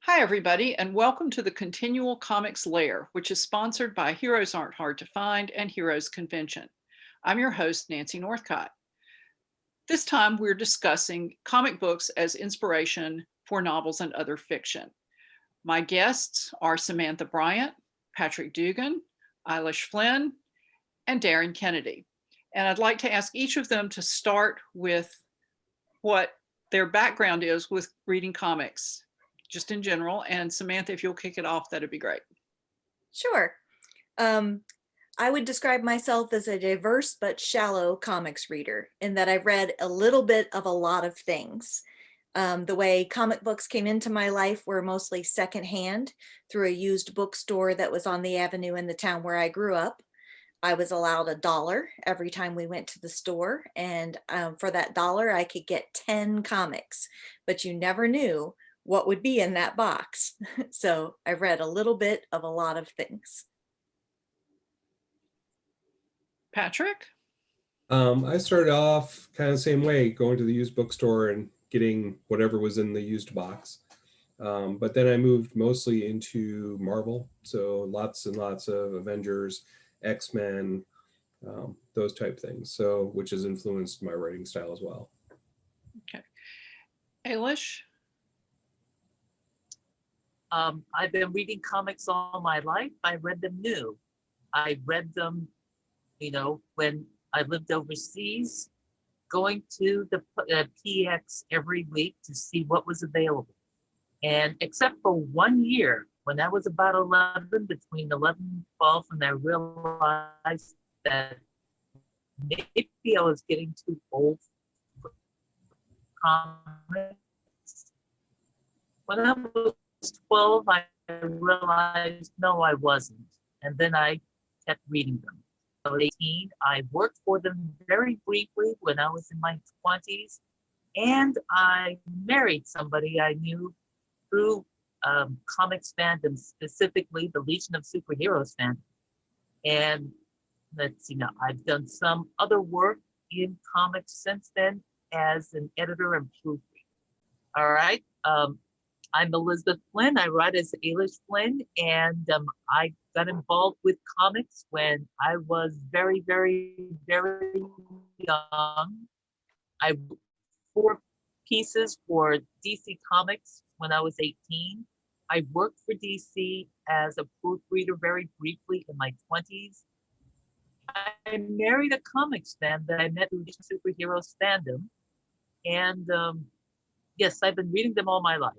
Hi, everybody, and welcome to the ConTinual Comics Lair, which is sponsored by Heroes Aren't Hard to Find and Heroes Convention. I'm your host, Nancy Northcott. This time, we're discussing comic books as inspiration for novels and other fiction. My guests are Samantha Bryant, Patrick Dugan, Eilis Flynn, and Darin Kennedy. And I'd like to ask each of them to start with what their background is with reading comics, just in general. And Samantha, if you'll kick it off, that'd be great. Sure. I would describe myself as a diverse but shallow comics reader in that I've read a little bit of a lot of things. The way comic books came into my life were mostly secondhand through a used bookstore that was on the avenue in the town where I grew up. I was allowed $1 every time we went to the store, and for that $1, I could get 10 comics, but you never knew what would be in that box. So I've read a little bit of a lot of things. Patrick? I started off kind of the same way, going to the used bookstore and getting whatever was in the used box. But then I moved mostly into Marvel, so lots and lots of Avengers, X-Men, those type things. So, which has influenced my writing style as well. Okay. Eilish? I've been reading comics all my life. I read them new. I read them, when I lived overseas, going to the PX every week to see what was available. And except for 1 year, when I was about 11, between 11 and 12, and I realized that maybe I was getting too old for comics. When I was 12, I realized, no, I wasn't. And then I kept reading them. I was 18. I worked for them very briefly when I was in my 20s. And I married somebody I knew through comics fandom, specifically the Legion of Superheroes fandom. And let's see now, I've done some other work in comics since then as an editor and proofreader. All right. I'm Elizabeth Flynn. I write as Eilis Flynn, and I got involved with comics when I was very, very, very young. I wrote 4 pieces for DC Comics when I was 18. I worked for DC as a proofreader very briefly in my 20s. I married a comics fan that I met through the Superheroes fandom. And yes, I've been reading them all my life.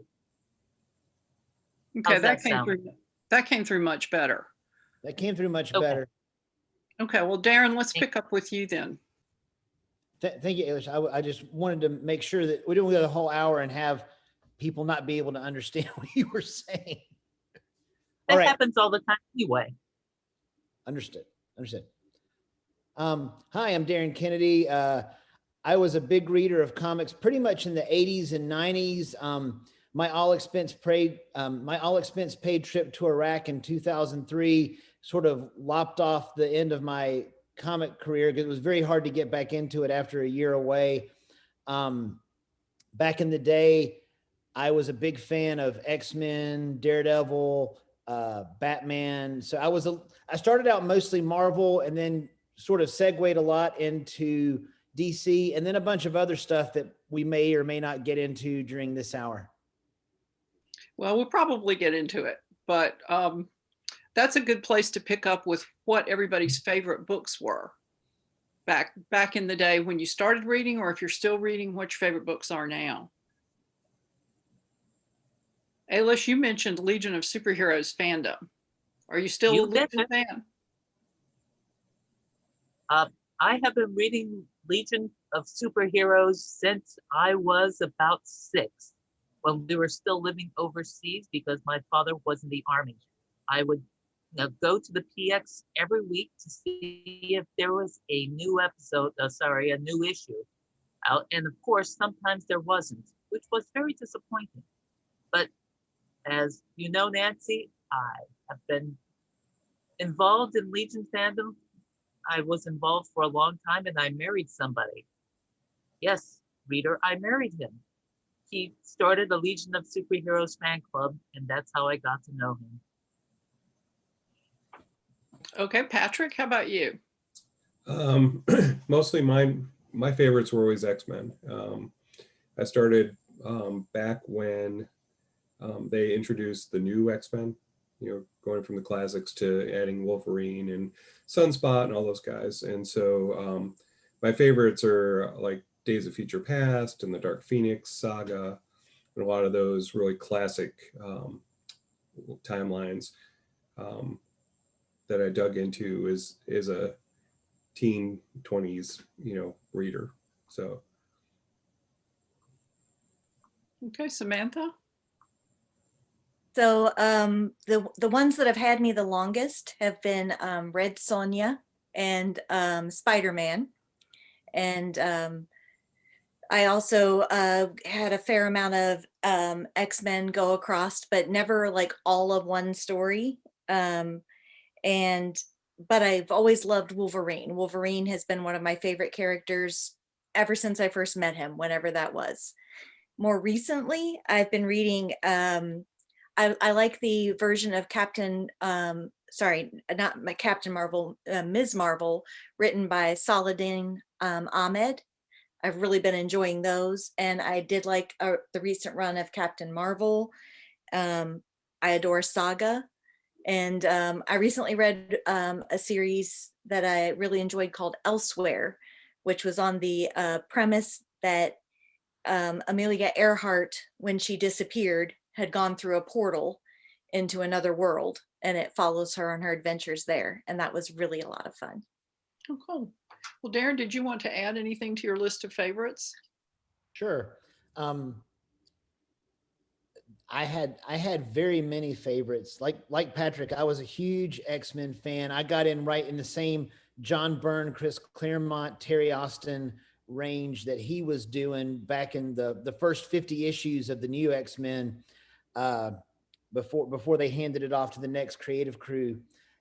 Okay, that came through much better. That came through much better. Okay, well, Darin, let's pick up with you then. Thank you, Eilish. I just wanted to make sure that we didn't go the whole hour and have people not be able to understand what you were saying. That happens all the time anyway. Understood. Hi, I'm Darin Kennedy. I was a big reader of comics pretty much in the 80s and 90s. My all expense paid trip to Iraq in 2003 sort of lopped off the end of my comic career because it was very hard to get back into it after a year away. Back in the day, I was a big fan of X-Men, Daredevil, Batman. So I started out mostly Marvel and then sort of segued a lot into DC and then a bunch of other stuff that we may or may not get into during this hour. Well, we'll probably get into it, but that's a good place to pick up with what everybody's favorite books were back in the day when you started reading, or if you're still reading, what your favorite books are now. Eilis, you mentioned Legion of Superheroes fandom. Are you still a Legion fan? I have been reading Legion of Superheroes since I was about 6. When we were still living overseas because my father was in the Army. I would go to the PX every week to see if there was a new a new issue out. And of course, sometimes there wasn't, which was very disappointing. But as you know, Nancy, I have been involved in Legion fandom. I was involved for a long time and I married somebody. Yes, reader, I married him. he started the Legion of Superheroes fan club, and that's how I got to know him. Okay, Patrick, how about you? Mostly my favorites were always X-Men. I started back when they introduced the new X-Men, going from the classics to adding Wolverine and Sunspot and all those guys. And so my favorites are like Days of Future Past and the Dark Phoenix saga, and a lot of those really classic timelines that I dug into as a teen 20s, reader. So. Okay, Samantha? So the ones that have had me the longest have been Red Sonja and Spider-Man. And I also had a fair amount of X-Men go across, but never like all of one story. But I've always loved Wolverine. Wolverine has been one of my favorite characters ever since I first met him, whenever that was. More recently, I've been reading, I like the version of not Captain Marvel, Ms. Marvel, written by Saladin Ahmed. I've really been enjoying those. And I did like the recent run of Captain Marvel. I adore Saga. And I recently read a series that I really enjoyed called Elsewhere, which was on the premise that Amelia Earhart, when she disappeared, had gone through a portal into another world, and it follows her on her adventures there. And that was really a lot of fun. Oh, cool. Well, Darin, did you want to add anything to your list of favorites? Sure. I had very many favorites. Like Patrick, I was a huge X-Men fan. I got in right in the same John Byrne, Chris Claremont, Terry Austin range that he was doing back in the first 50 issues of the new X-Men before they handed it off to the next creative crew.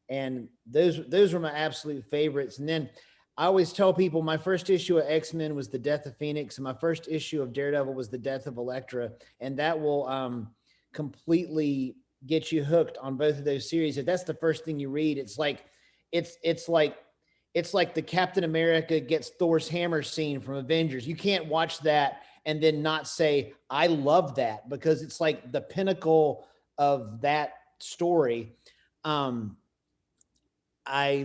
And those were my absolute favorites. And then I always tell people my first issue of X-Men was The Death of Phoenix, and my first issue of Daredevil was The Death of Elektra. And that will completely get you hooked on both of those series. If that's the first thing you read, it's like the Captain America gets Thor's hammer scene from Avengers. You can't watch that and then not say, I love that, because it's like the pinnacle of that story. I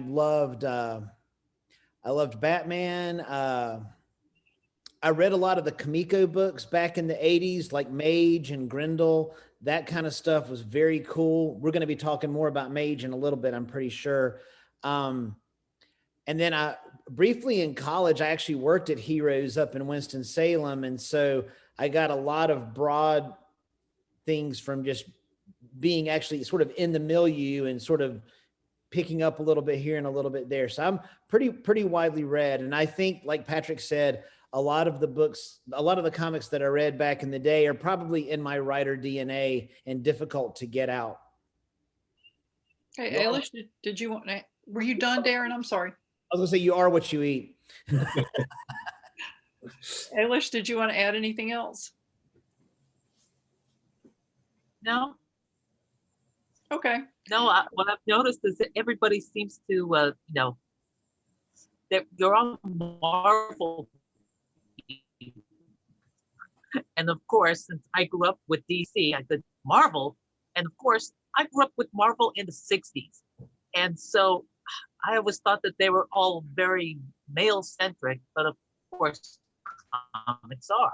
loved Batman. I read a lot of the Kamiko books back in the 80s, like Mage and Grendel. That kind of stuff was very cool. We're going to be talking more about Mage in a little bit, I'm pretty sure. And then briefly in college, I actually worked at Heroes up in Winston-Salem. And so I got a lot of broad things from just being actually sort of in the milieu and sort of picking up a little bit here and a little bit there. So I'm pretty widely read. And I think, like Patrick said, a lot of the comics that I read back in the day are probably in my writer DNA and difficult to get out. Hey, Eilis, did you want to, were you done, Darin? I'm sorry. I was gonna say, you are what you eat. Eilis, did you want to add anything else? No, Okay. no. What I've noticed is that everybody seems to, they're all Marvel. And of course, since I grew up with DC, I did Marvel. And of course, I grew up with Marvel in the 60s. And so I always thought that they were all very male-centric, but of course, comics are.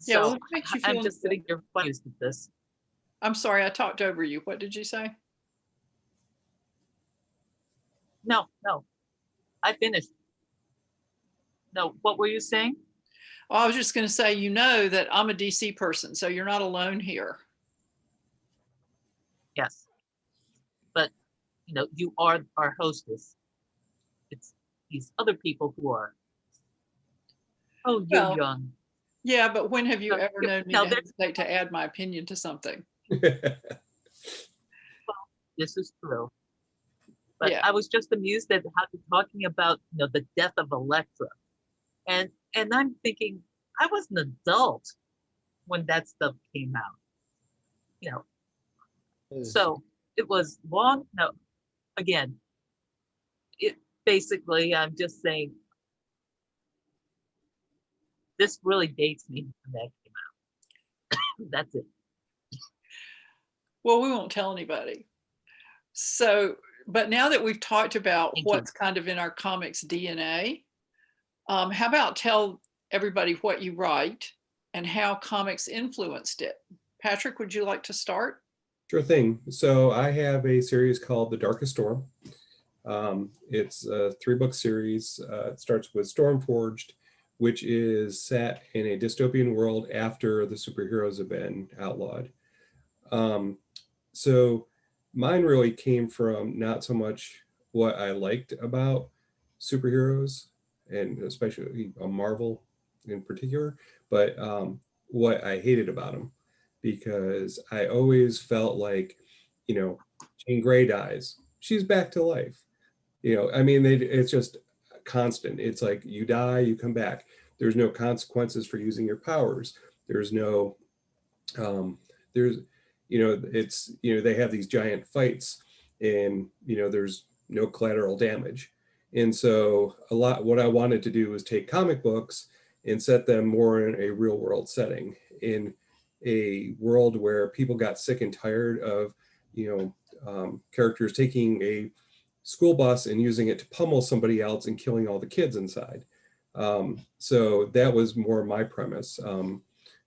Yeah, So well, it makes you feel I'm just sitting here confused with this. I'm sorry, I talked over you. What did you say? No, I finished. No, what were you saying? Oh, I was just going to say, that I'm a DC person, so you're not alone here. Yes. But, you are our hostess. It's these other people who are, oh, you're Well, young. Yeah, but when have you No, ever known me no, to there's- hesitate to add my opinion to something? This is true. But Yeah. I was just amused at how you're talking about, the death of Elektra. And I'm thinking, I was an adult when that stuff came out, you know. So it was long. No, again, it basically, I'm just saying this really dates me when that came out. That's it. Well, we won't tell anybody. So, but now that we've talked about Thank you. what's kind of in our comics DNA, how about tell everybody what you write and how comics influenced it? Patrick, would you like to start? Sure thing. So I have a series called The Darkest Storm. It's a 3-book series. It starts with Stormforged, which is set in a dystopian world after the superheroes have been outlawed. So mine really came from not so much what I liked about superheroes, and especially Marvel in particular, but what I hated about them, because I always felt like, Jean Grey dies, she's back to life. I mean, it's just constant. It's like you die, you come back. There's no consequences for using your powers. There's no, there's, they have these giant fights, and, there's no collateral damage. And so what I wanted to do was take comic books and set them more in a real world setting, in a world where people got sick and tired of, characters taking a school bus and using it to pummel somebody else and killing all the kids inside. So that was more my premise. And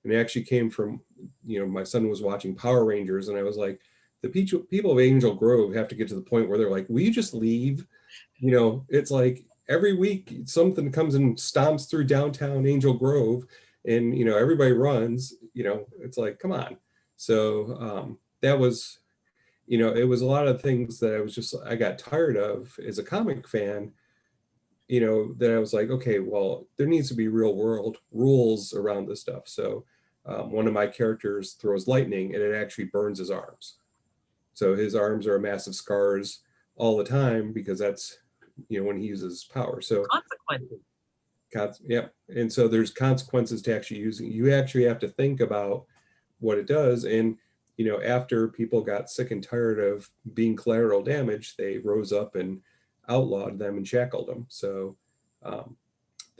it actually came from, my son was watching Power Rangers, and I was like, the people of Angel Grove have to get to the point where they're like, will you just leave? It's like every week something comes and stomps through downtown Angel Grove, and, everybody runs, it's like, come on. So that was, it was a lot of things that I got tired of as a comic fan, that I was like, okay, well, there needs to be real world rules around this stuff. So one of my characters throws lightning, and it actually burns his arms. So his arms are massive scars all the time, because that's, when he uses power. So Consequences. yeah. And so there's consequences to actually using. You actually have to think about what it does. And, after people got sick and tired of being collateral damage, they rose up and outlawed them and shackled them. So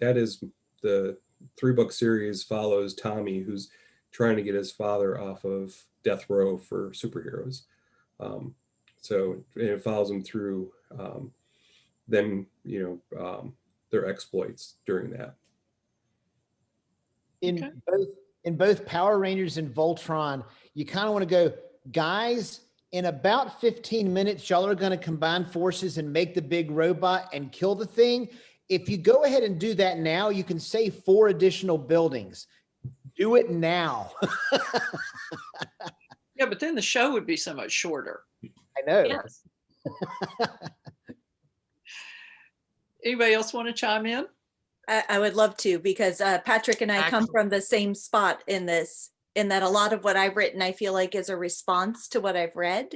that is the 3-book series, follows Tommy, who's trying to get his father off of death row for superheroes. So it follows him through them, their exploits during that. In both Power Rangers and Voltron, you kind of want to go, guys, in about 15 minutes, y'all are going to combine forces and make the big robot and kill the thing. If you go ahead and do that now, you can save 4 additional buildings. Do it now. Yeah, but then the show would be so much shorter. I know. Yes. Anybody else want to chime in? I would love to, because Patrick and I come from the same spot in this, in that a lot of what I've written, I feel like, is a response to what I've read.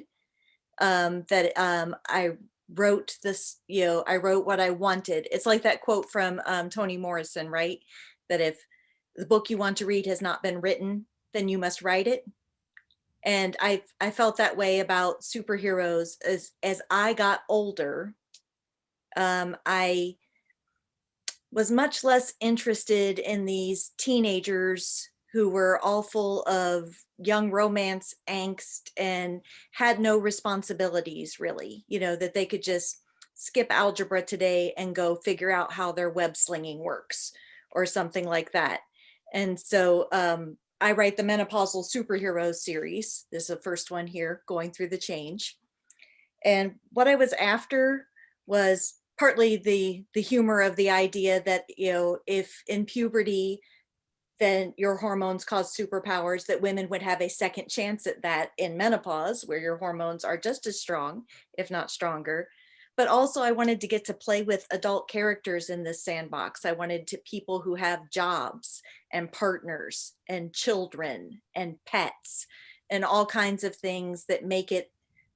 I wrote this, I wrote what I wanted. It's like that quote from Toni Morrison, right? That if the book you want to read has not been written, then you must write it. And I felt that way about superheroes as I got older. I was much less interested in these teenagers who were all full of young romance angst and had no responsibilities, really, that they could just skip algebra today and go figure out how their web slinging works or something like that. And so I write the Menopausal Superheroes series. This is the first one here, going through the change. And what I was after was partly the humor of the idea that, if in puberty, then your hormones cause superpowers, that women would have a second chance at that in menopause, where your hormones are just as strong, if not stronger. But also I wanted to get to play with adult characters in this sandbox. I wanted people who have jobs and partners and children and pets and all kinds of things that make it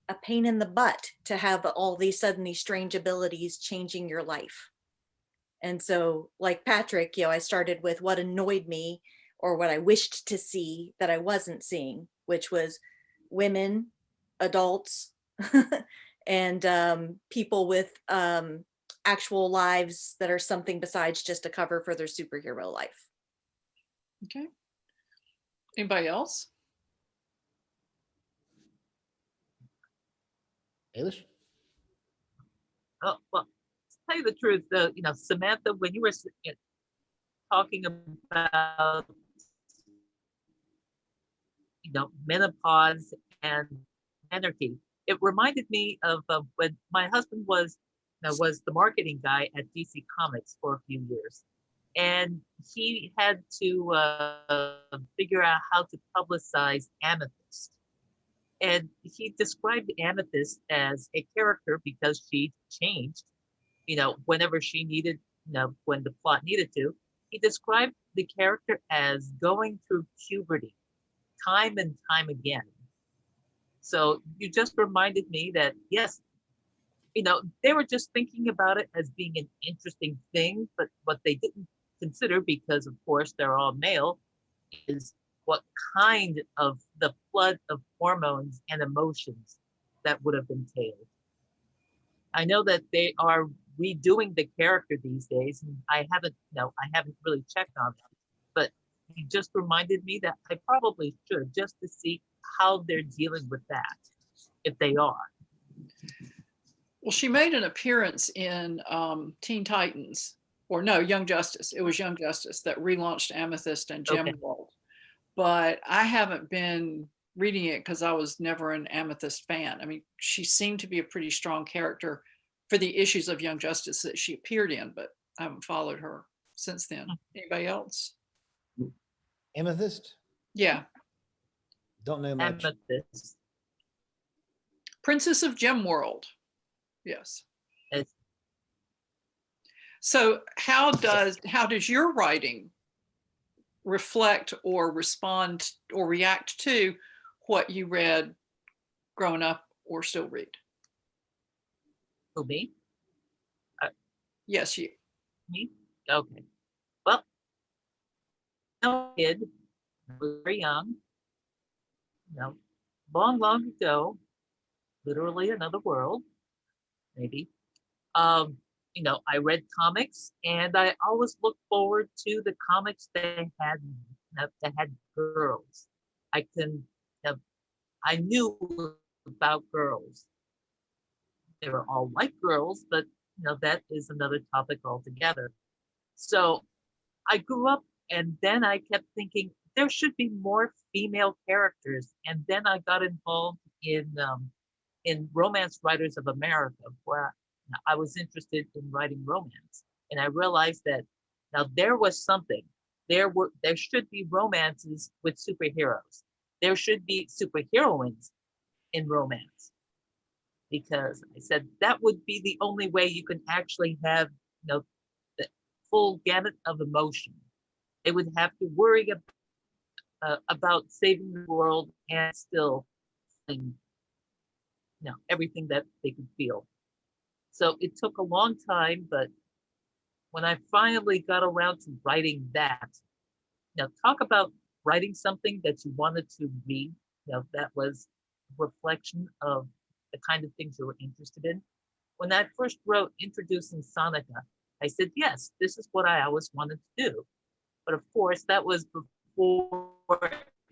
a pain in the butt to have all these suddenly strange abilities changing your life. And so like Patrick, I started with what annoyed me or what I wished to see that I wasn't seeing, which was women, adults, and people with actual lives that are something besides just a cover for their superhero life. Okay. Anybody else? Eilis? Oh, well, to tell you the truth, Samantha, when you were talking about, menopause and anarchy, it reminded me of when my husband was the marketing guy at DC Comics for a few years, and he had to figure out how to publicize Amethyst. And he described Amethyst as a character because she changed, whenever she needed, when the plot needed to. He described the character as going through puberty time and time again. So you just reminded me that, yes, they were just thinking about it as being an interesting thing, but what they didn't consider, because of course they're all male, is what kind of the flood of hormones and emotions that would have entailed. I know that they are redoing the character these days, and I haven't really checked on them, but you just reminded me that I probably should, just to see how they're dealing with that, if they are. Well, she made an appearance in Teen Titans, or no, Young Justice. It was Young Justice that relaunched Amethyst and Gem World. But I haven't been reading it because I was never an Amethyst fan. I mean, she seemed to be a pretty strong character for the issues of Young Justice that she appeared in, but I haven't followed her since then. Anybody else? Amethyst? Yeah. Don't know much. Amethyst. Princess of Gem World. Yes. It's, so how does your writing reflect or respond or react to what you read growing up or still read? who, me? Yes, you. Me? Okay. Well, I kid, I was very young, long, long ago, literally another world, maybe. I read comics, and I always looked forward to the comics that had girls. I knew about girls. They were all white girls, but that is another topic altogether. So I grew up, and then I kept thinking there should be more female characters, and then I got involved in Romance Writers of America, where I was interested in writing romance, and I realized that now there was something. There should be romances with superheroes. There should be superheroines in romance, because I said that would be the only way you can actually have the full gamut of emotion. They would have to worry about saving the world and still feeling everything that they could feel. So it took a long time, but when I finally got around to writing that, talk about writing something that you wanted to read, that was a reflection of the kind of things you were interested in. When I first wrote Introducing Sonica, I said, yes, this is what I always wanted to do. But of course, that was before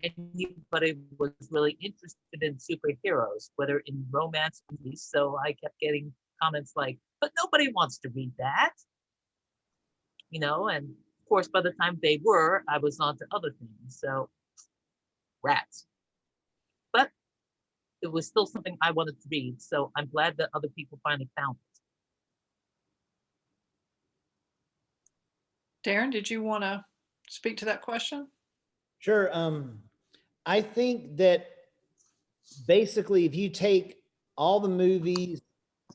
anybody was really interested in superheroes, whether in romance or movies. So I kept getting comments like, but nobody wants to read that. And of course, by the time they were, I was on to other things. So rats. But it was still something I wanted to read. So I'm glad that other people finally found it. Darin, did you want to speak to that question? Sure. I think that basically, if you take all the movies,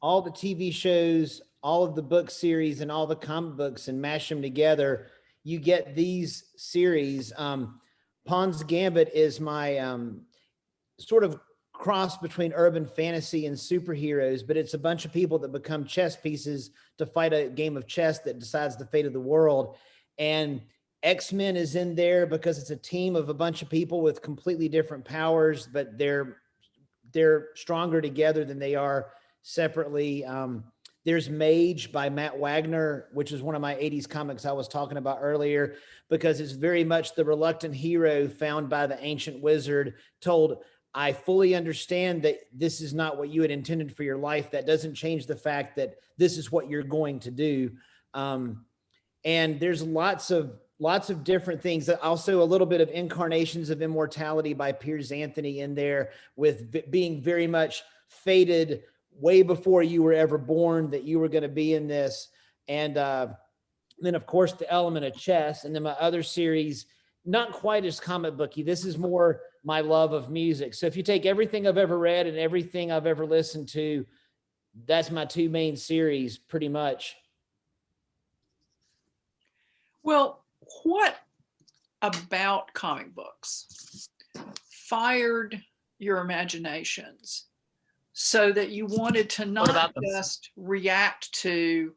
all the TV shows, all of the book series, and all the comic books and mash them together, you get these series. Pawn's Gambit is my sort of cross between urban fantasy and superheroes, but it's a bunch of people that become chess pieces to fight a game of chess that decides the fate of the world. And X-Men is in there because it's a team of a bunch of people with completely different powers, but they're stronger together than they are separately. There's Mage by Matt Wagner, which is one of my 80s comics I was talking about earlier, because it's very much the reluctant hero found by the ancient wizard, told, I fully understand that this is not what you had intended for your life. That doesn't change the fact that this is what you're going to do. And there's lots of different things. Also a little bit of Incarnations of Immortality by Piers Anthony in there, with being very much fated way before you were ever born that you were going to be in this. And then of course the element of chess. And then my other series, not quite as comic booky. This is more my love of music. So if you take everything I've ever read and everything I've ever listened to, that's my two main series pretty much. Well, what about comic books fired your imaginations so that you wanted to not just react to,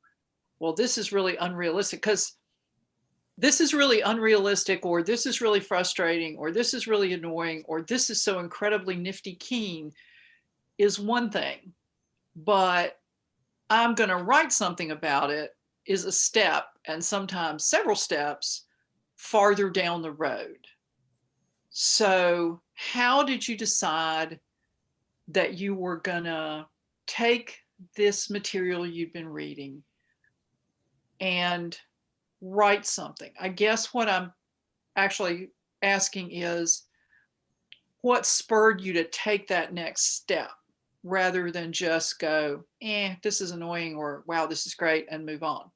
well, this is really unrealistic, because this is really unrealistic, or this is really frustrating, or this is really annoying, or this is so incredibly nifty keen, is one thing, but I'm going to write something about it is a step, and sometimes several steps farther down the road. So how did you decide that you were gonna take this material you'd been reading and write something? I guess what I'm actually asking is, what spurred you to take that next step rather than just go, this is annoying, or wow, this is great, and move on?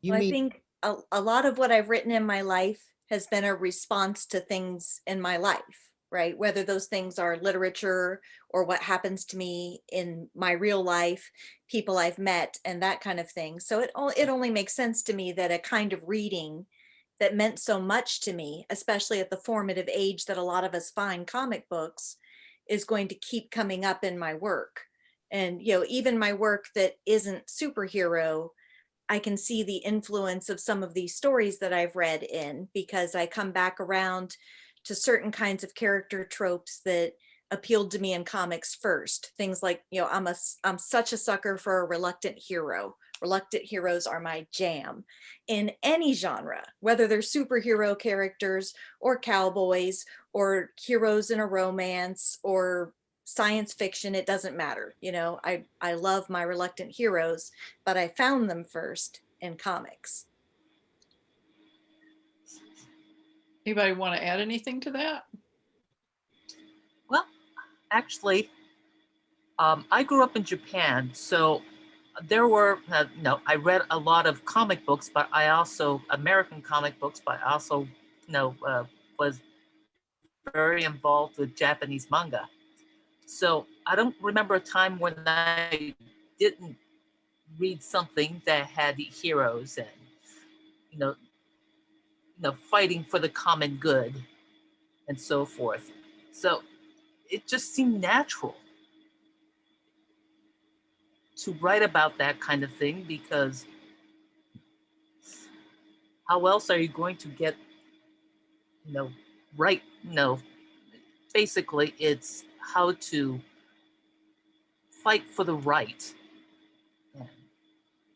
I think a lot of what I've written in my life has been a response to things in my life, right? Whether those things are literature or what happens to me in my real life, people I've met, and that kind of thing. So it only makes sense to me that a kind of reading that meant so much to me, especially at the formative age that a lot of us find comic books, is going to keep coming up in my work. And, you know, even my work that isn't superhero, I can see the influence of some of these stories that I've read in, because I come back around to certain kinds of character tropes that appealed to me in comics first. Things like, you know, I'm such a sucker for a reluctant hero. Reluctant heroes are my jam in any genre, whether they're superhero characters or cowboys or heroes in a romance or science fiction. It doesn't matter. You know, I love my reluctant heroes, but I found them first in comics. Anybody want to add anything to that? Well, actually, I grew up in Japan, so there were, I read a lot of comic books, but I also, American comic books, but I also, was very involved with Japanese manga. So I don't remember a time when I didn't read something that had heroes and, fighting for the common good and so forth. So it just seemed natural to write about that kind of thing, because how else are you going to get, right? Basically it's how to fight for the right and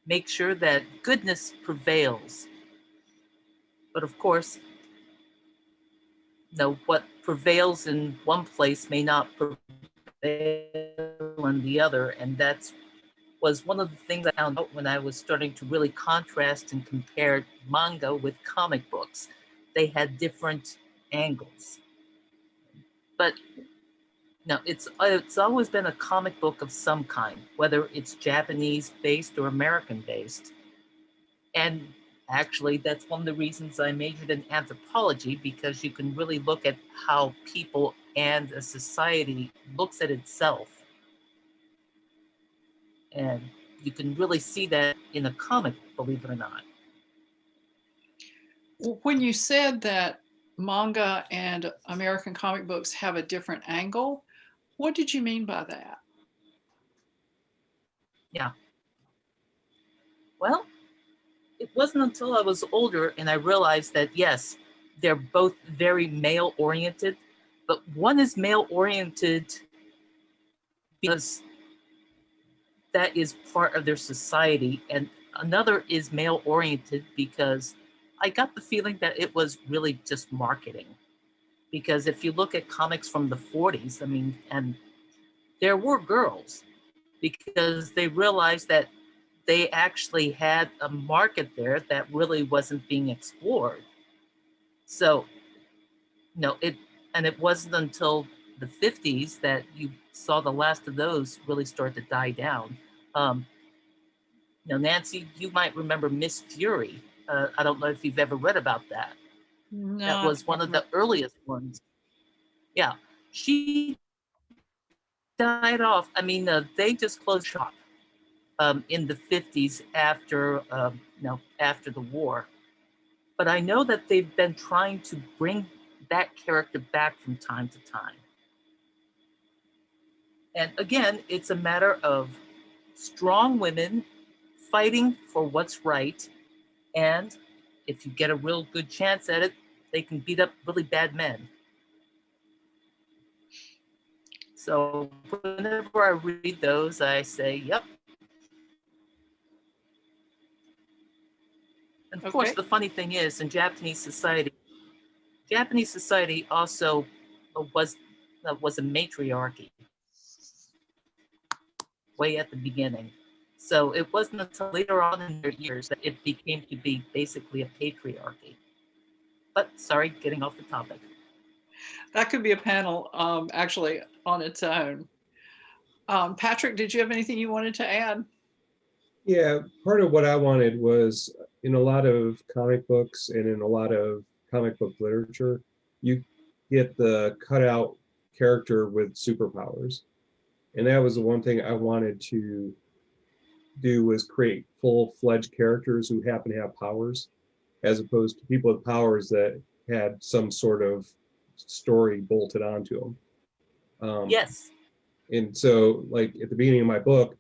make sure that goodness prevails. But of course, what prevails in one place may not prevail in the other, and that's was one of the things I found out when I was starting to really contrast and compare manga with comic books. They had different angles. But no, it's always been a comic book of some kind, whether it's Japanese based or American based. And actually, that's one of the reasons I majored in anthropology, because you can really look at how people and a society looks at itself. And you can really see that in a comic, believe it or not. When you said that manga and American comic books have a different angle, What did you mean by that? Yeah. Well, it wasn't until I was older and I realized that, yes, they're both very male oriented, but one is male oriented because that is part of their society, and another is male oriented because I got the feeling that it was really just marketing. Because if you look at comics from the 40s, I mean, and there were girls because they realized that they actually had a market there that really wasn't being explored. So, it wasn't until the 50s that you saw the last of those really start to die down. Um, Nancy, you might remember Miss Fury. I don't know if you've ever read about that. No, That was one of the earliest ones. Yeah, she died off. I mean, they just closed shop in the 50s after the war. But I know that they've been trying to bring that character back from time to time. And again, it's a matter of strong women fighting for what's right. And if you get a real good chance at it, they can beat up really bad men. So whenever I read those, I say, yep. And of course, the funny thing is, in Japanese society also was a matriarchy way at the beginning. So it wasn't until later on in their years that it became to be basically a patriarchy. But sorry, getting off the topic. That could be a panel actually on its own. Patrick, did you have anything you wanted to add? Yeah, part of what I wanted was in a lot of comic books and in a lot of comic book literature, you get the cutout character with superpowers. And that was the one thing I wanted to do, was create full-fledged characters who happen to have powers, as opposed to people with powers that had some sort of story bolted onto them. Yes. And so, like at the beginning of my book,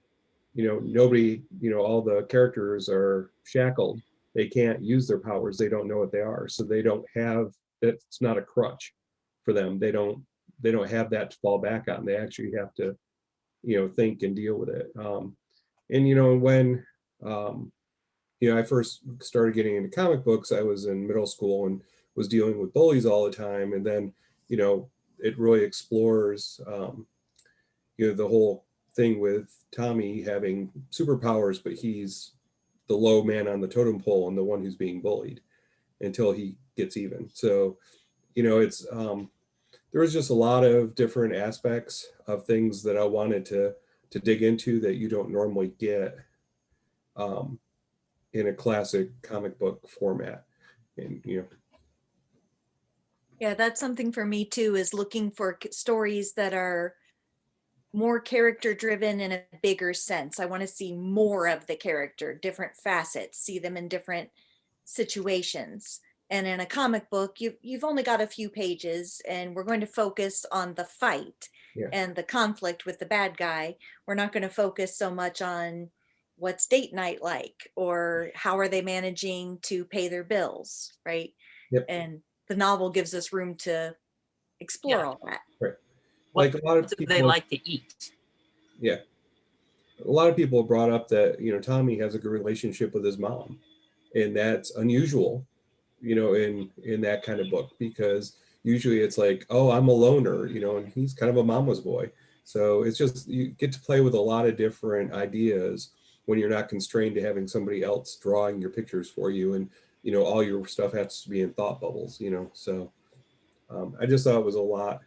nobody, all the characters are shackled. They can't use their powers. They don't know what they are. So they don't have, it's not a crutch for them. They don't have that to fall back on. They actually have to, think and deal with it. And when I first started getting into comic books, I was in middle school and was dealing with bullies all the time. And then, it really explores, the whole thing with Tommy having superpowers, but he's the low man on the totem pole and the one who's being bullied until he gets even. So, it's there was just a lot of different aspects of things that I wanted to dig into that you don't normally get in a classic comic book format. And Yeah, that's something for me too, is looking for stories that are more character driven in a bigger sense. I want to see more of the character, different facets, see them in different situations. And in a comic book, you've only got a few pages, and we're going to focus on the fight and the conflict with the bad guy. We're not going to focus so much on what's date night like, or how are they managing to pay their bills, right? Yep. And the novel gives us room to explore all that. Right. Like a lot of people, they like to eat. Yeah. A lot of people brought up that, Tommy has a good relationship with his mom, and that's unusual, in that kind of book, because usually it's like, oh, I'm a loner, and he's kind of a mama's boy. So it's just, you get to play with a lot of different ideas when you're not constrained to having somebody else drawing your pictures for you, and all your stuff has to be in thought bubbles, so I just thought it was a lot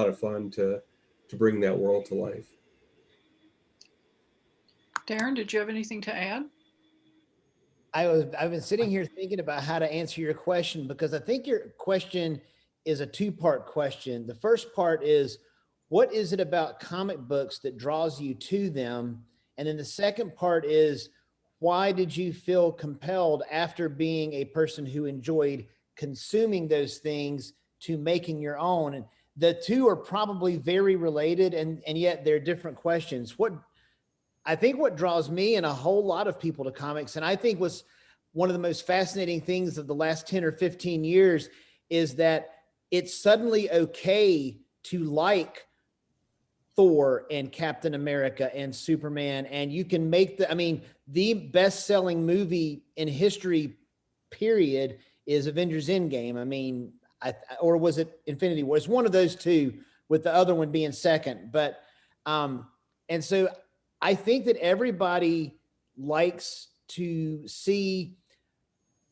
of fun to bring that world to life. Darin, did you have anything to add? I've been sitting here thinking about how to answer your question, because I think your question is a two-part question. The first part is, what is it about comic books that draws you to them? And then the second part is, why did you feel compelled, after being a person who enjoyed consuming those things, to making your own? And the two are probably very related, and yet they're different questions. I think what draws me and a whole lot of people to comics, and I think was one of the most fascinating things of the last 10 or 15 years, is that it's suddenly okay to like Thor and Captain America and Superman, and you can make the best-selling movie in history, period, is Avengers Endgame. I mean, or was it Infinity War? It's one of those two, with the other one being second. But and so I think that everybody likes to see,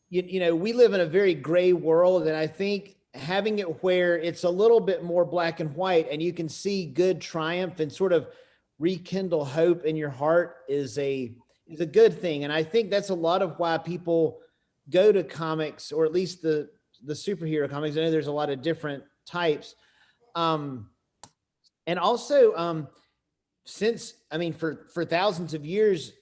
you know, we live in a very gray world, and I think having it where it's a little bit more black and white and you can see good triumph and sort of rekindle hope in your heart is a good thing. And I think that's a lot of why people go to comics, or at least the superhero comics. I know there's a lot of different types. And also, since, I mean, for thousands of years,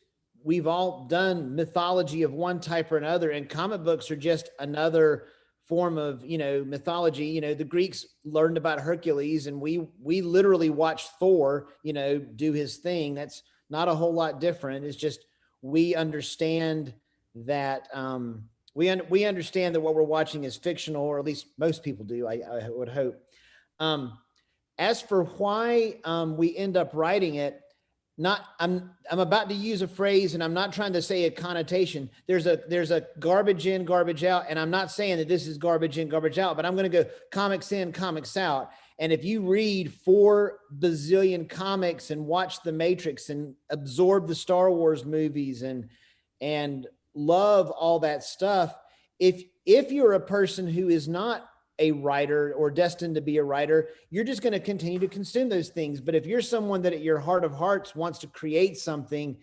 we've all done mythology of one type or another, and comic books are just another form of, you know, mythology. You know, the Greeks learned about Hercules, and we literally watched Thor, you know, do his thing. That's not a whole lot different. It's just we understand that we understand that what we're watching is fictional, or at least most people do. I would hope. As for why we end up writing it, I'm about to use a phrase, and I'm not trying to say a connotation. There's a garbage in, garbage out, and I'm not saying that this is garbage in, garbage out, but I'm going to go comics in, comics out. And if you read 4 bazillion comics and watch The Matrix and absorb the Star Wars movies and love all that stuff, if you're a person who is not a writer or destined to be a writer, you're just going to continue to consume those things. But if you're someone that at your heart of hearts wants to create something,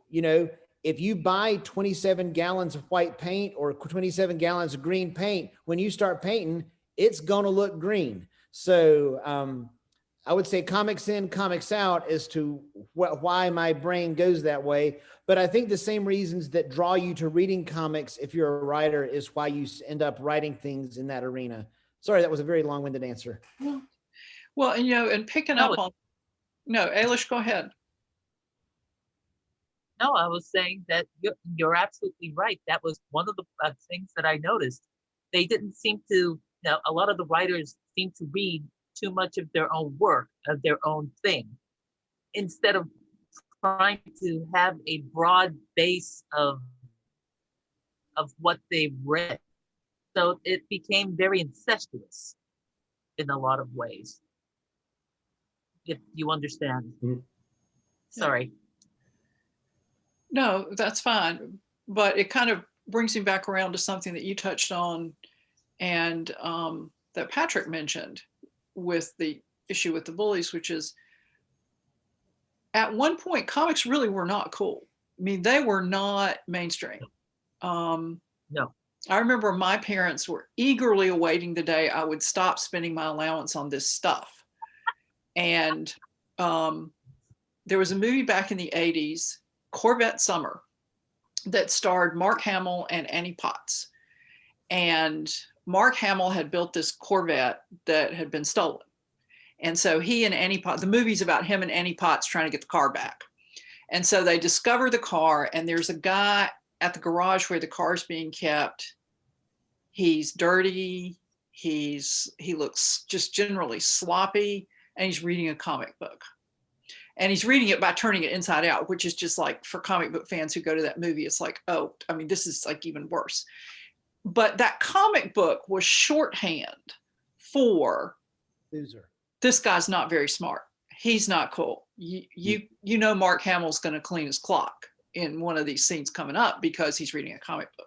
you know, if you buy 27 gallons of white paint or 27 gallons of green paint, when you start painting, it's going to look green. So I would say comics in, comics out as to why my brain goes that way. But I think the same reasons that draw you to reading comics, if you're a writer, is why you end up writing things in that arena. Sorry, that was a very long-winded answer. Well, and, you know, and picking up on, no, Eilis, go ahead. No, I was saying that you're absolutely right. That was one of the things that I noticed. They didn't seem to, now a lot of the writers seem to read too much of their own work, of their own thing, instead of trying to have a broad base of what they read. So it became very incestuous in a lot of ways, if you understand. Mm-hmm. Sorry. No, that's fine. But it kind of brings me back around to something that you touched on, and that Patrick mentioned with the issue with the bullies, which is, at one point, comics really were not cool. I mean, they were not mainstream. No. I remember my parents were eagerly awaiting the day I would stop spending my allowance on this stuff. And there was a movie back in the 80s, Corvette Summer, that starred Mark Hamill and Annie Potts. And Mark Hamill had built this Corvette that had been stolen. And so he and Annie Potts, the movie's about him and Annie Potts trying to get the car back. And so they discover the car, and there's a guy at the garage where the car's being kept. He's dirty. He looks just generally sloppy, and he's reading a comic book. And he's reading it by turning it inside out, which is just like, for comic book fans who go to that movie, it's like, oh, I mean, this is like even worse. But that comic book was shorthand for loser. This guy's not very smart. He's not cool. You know Mark Hamill's going to clean his clock in one of these scenes coming up because he's reading a comic book.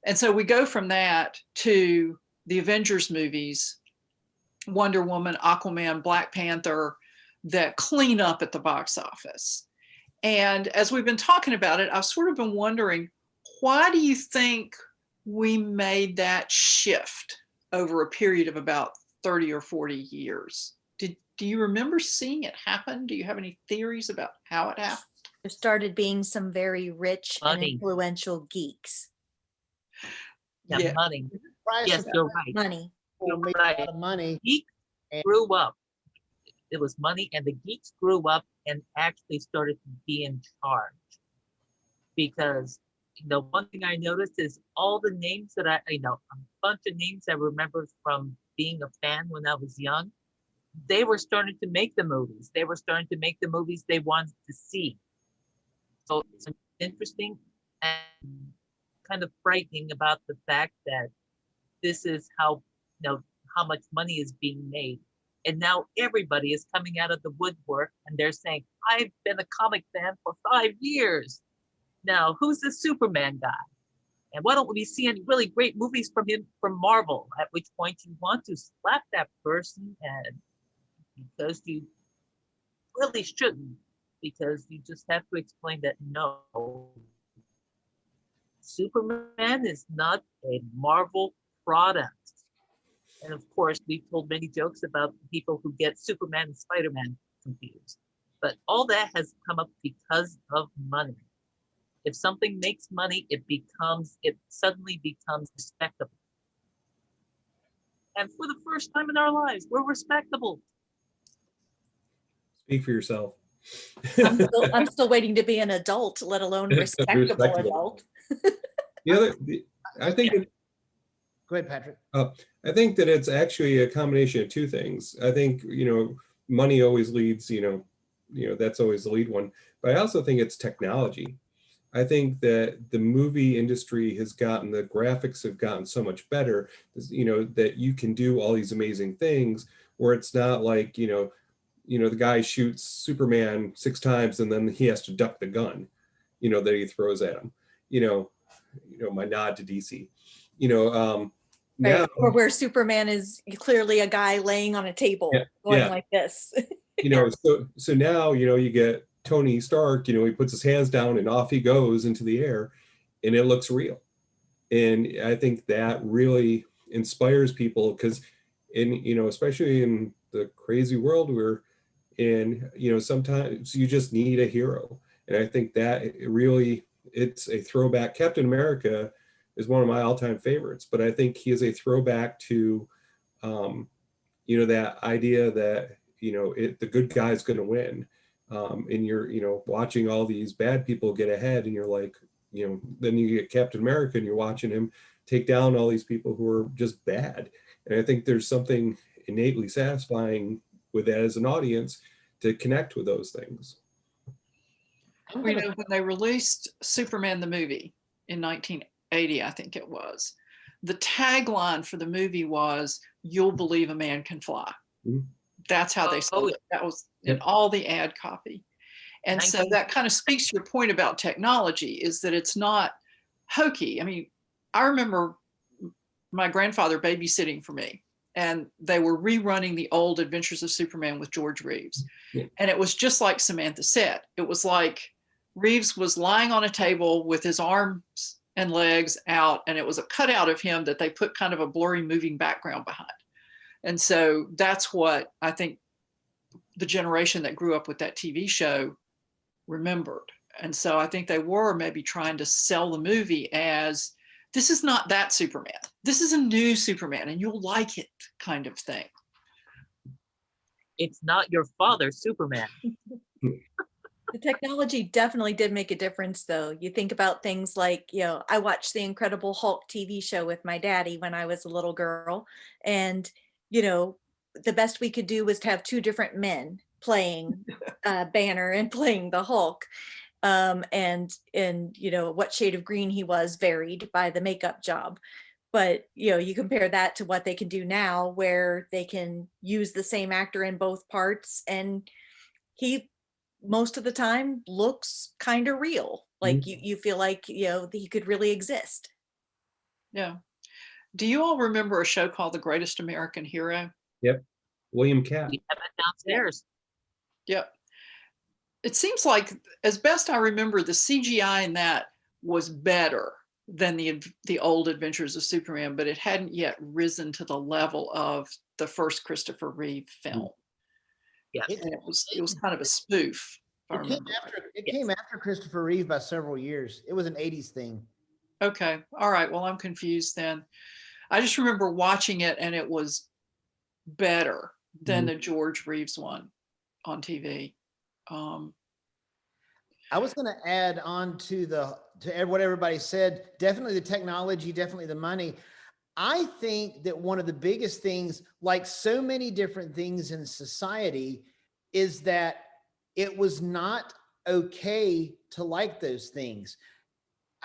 And so we go from that to the Avengers movies, Wonder Woman, Aquaman, Black Panther, that clean up at the box office. And as we've been talking about it, I've sort of been wondering, why do you think we made that shift over a period of about 30 or 40 years? Do you remember seeing it happen? Do you have any theories about how it happened? There started being some very rich and influential geeks. Yeah, money. Yes, you're right. Money. Made a lot of money. grew up. It was money, and the geeks grew up and actually started to be in charge. Because one thing I noticed is all the names that a bunch of names I remember from being a fan when I was young, they were starting to make the movies. They were starting to make the movies they wanted to see. So it's interesting and kind of frightening about the fact that this is how how much money is being made. And now everybody is coming out of the woodwork and they're saying, I've been a comic fan for 5 years. Now, who's the Superman guy? And why don't we see any really great movies from him from Marvel? At which point you want to slap that person, and because you really shouldn't, because you just have to explain that no, Superman is not a Marvel product. And of course, we've told many jokes about people who get Superman and Spider-Man confused. But all that has come up because of money. If something makes money, it suddenly becomes respectable. And for the first time in our lives, we're respectable. Speak for yourself. I'm still waiting to be an adult, let alone respectable adult. I think Go ahead, Patrick. I think that it's actually a combination of two things. I think, money always leads, that's always the lead one. But I also think it's technology. I think that the movie industry the graphics have gotten so much better, that you can do all these amazing things where it's not like, the guy shoots Superman 6 times and then he has to duck the gun, that he throws at him, my nod to DC, Right. now, Or where Superman is clearly a guy laying on a table going like this. so now, you get Tony Stark, he puts his hands down and off he goes into the air and it looks real. And I think that really inspires people because especially in the crazy world we're in, sometimes you just need a hero. And I think that it's a throwback. Captain America is one of my all-time favorites, but I think he is a throwback to, that idea that, the good guy's going to win. And you're, watching all these bad people get ahead and you're like, then you get Captain America and you're watching him take down all these people who are just bad. And I think there's something innately satisfying with that as an audience to connect with those things. When they released Superman the movie in 1980, I think it was, the tagline for the movie was, "You'll believe a man can fly." Mm-hmm. That's how they sold it. That was in all the ad copy. And so that kind of speaks to your point about technology, is that it's not hokey. I mean, I remember my grandfather babysitting for me, and they were rerunning the old Adventures of Superman with George Reeves. Yeah. And it was just like Samantha said. It was like Reeves was lying on a table with his arms and legs out, and it was a cutout of him that they put kind of a blurry moving background behind. And so that's what I think the generation that grew up with that TV show remembered. And so I think they were maybe trying to sell the movie as, this is not that Superman. This is a new Superman and you'll like it, kind of thing. It's not your father's Superman. The technology definitely did make a difference, though. You think about things like, I watched the Incredible Hulk TV show with my daddy when I was a little girl. And, the best we could do was to have 2 different men playing Banner and playing the Hulk. And what shade of green he was varied by the makeup job. But, you compare that to what they can do now, where they can use the same actor in both parts. And he, most of the time, looks kind of real. Like you feel like, he could really exist. Yeah. Do you all remember a show called The Greatest American Hero? Yep. William Catt. We have it downstairs. Yep. It seems like, as best I remember, the CGI in that was better than the old Adventures of Superman, but it hadn't yet risen to the level of the first Christopher Reeve film. Yeah, it was kind of a spoof. It came after Christopher Reeve by several years. It was an 80s thing. Okay. All right. Well, I'm confused then. I just remember watching it and it was better than the George Reeves one on TV. I was going to add on to what everybody said. Definitely the technology, definitely the money. I think that one of the biggest things, like so many different things in society, is that it was not okay to like those things.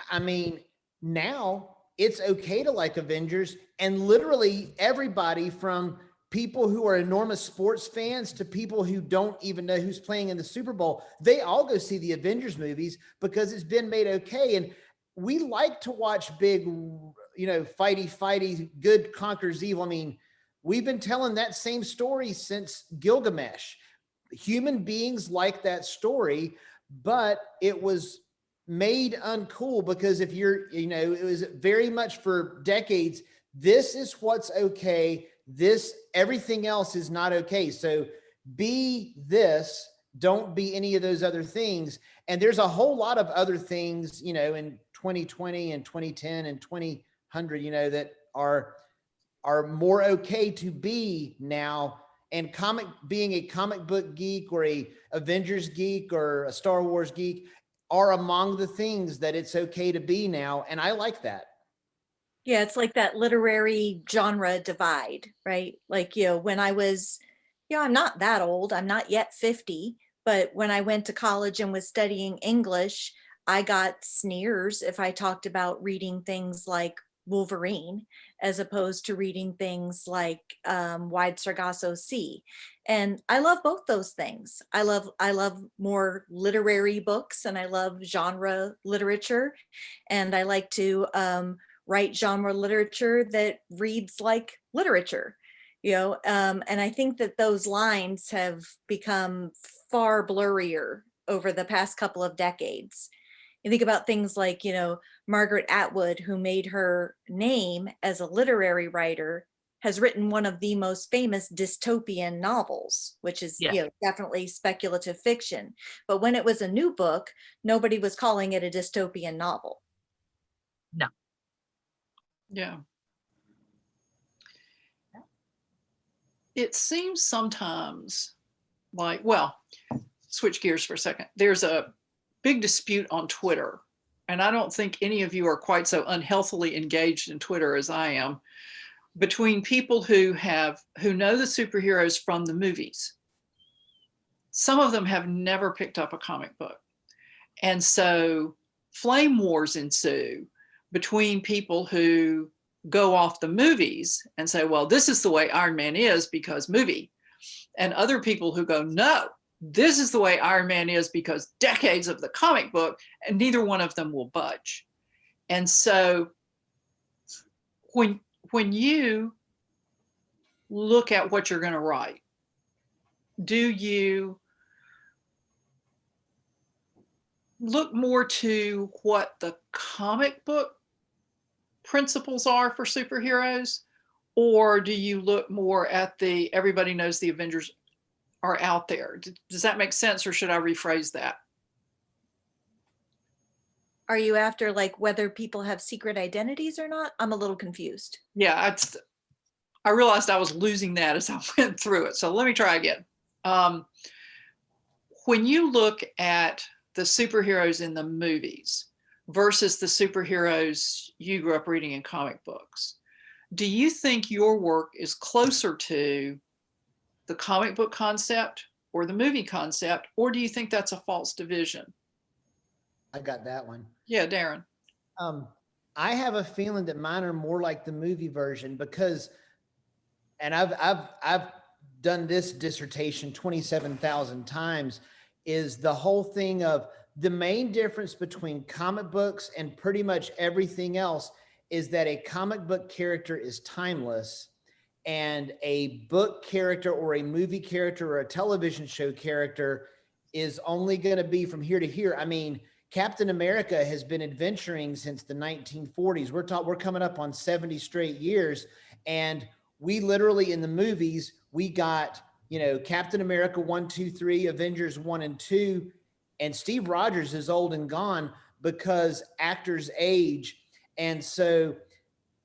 I mean, now it's okay to like Avengers, and literally everybody from people who are enormous sports fans to people who don't even know who's playing in the Super Bowl, they all go see the Avengers movies because it's been made okay. And we like to watch big, fighty, good conquers evil. I mean, we've been telling that same story since Gilgamesh. Human beings like that story, but it was made uncool because if you're, it was very much for decades, this is what's okay. Everything else is not okay. So be this, don't be any of those other things. And there's a whole lot of other things, in 2020 and 2010 and 2000, that are more okay to be now. And being a comic book geek or a Avengers geek or a Star Wars geek are among the things that it's okay to be now. And I like that. Yeah, it's like that literary genre divide, right? Like, when I was, I'm not that old, I'm not yet 50, but when I went to college and was studying English, I got sneers if I talked about reading things like Wolverine, as opposed to reading things like Wide Sargasso Sea. And I love both those things. I love more literary books, and I love genre literature, and I like to write genre literature that reads like literature, and I think that those lines have become far blurrier over the past couple of decades. You think about things like, Margaret Atwood, who made her name as a literary writer, has written one of the most famous dystopian novels, which is, definitely speculative fiction. But when it was a new book, nobody was calling it a dystopian novel. No. Yeah. It seems sometimes like, well, switch gears for a second. There's a big dispute on Twitter, and I don't think any of you are quite so unhealthily engaged in Twitter as I am, between people who know the superheroes from the movies. Some of them have never picked up a comic book. And so flame wars ensue between people who go off the movies and say, well, this is the way Iron Man is because movie. And other people who go, no, this is the way Iron Man is because decades of the comic book, and neither one of them will budge. And so when you look at what you're going to write, do you look more to what the comic book principles are for superheroes, or do you look more at everybody knows the Avengers are out there? Does that make sense, or should I rephrase that? Are you after like whether people have secret identities or not? I'm a little confused. Yeah, I realized I was losing that as I went through it. So let me try again. When you look at the superheroes in the movies versus the superheroes you grew up reading in comic books, do you think your work is closer to the comic book concept or the movie concept, or do you think that's a false division? I got that one. Yeah, Darin. I have a feeling that mine are more like the movie version because, and I've done this dissertation 27,000 times, is the whole thing of the main difference between comic books and pretty much everything else is that a comic book character is timeless, and a book character or a movie character or a television show character is only going to be from here to here. I mean, Captain America has been adventuring since the 1940s. We're coming up on 70 straight years. And we literally in the movies, we got, Captain America 1, 2, 3, Avengers 1 and 2. And Steve Rogers is old and gone because actors age. And so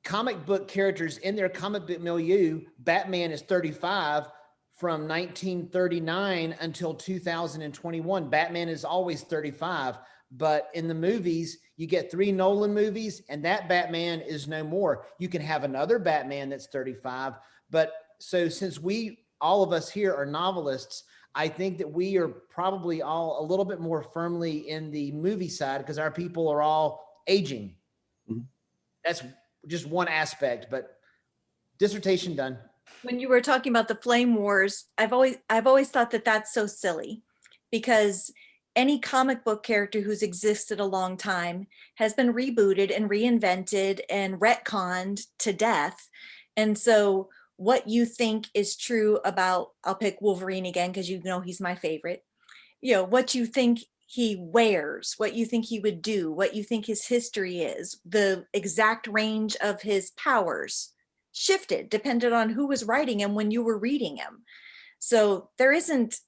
comic book characters in their comic book milieu, Batman is 35, from 1939 until 2021. Batman is always 35, but in the movies, you get 3 Nolan movies and that Batman is no more. You can have another Batman that's 35, but so since all of us here are novelists, I think that we are probably all a little bit more firmly in the movie side because our people are all aging. Mhm. That's just one aspect, but dissertation done. When you were talking about the flame wars, I've always thought that that's so silly, because any comic book character who's existed a long time has been rebooted and reinvented and retconned to death. And so what you think is true about, I'll pick Wolverine again because you know he's my favorite, what you think he wears, what you think he would do, what you think his history is, the exact range of his powers shifted, depended on who was writing him when you were reading him. So there isn't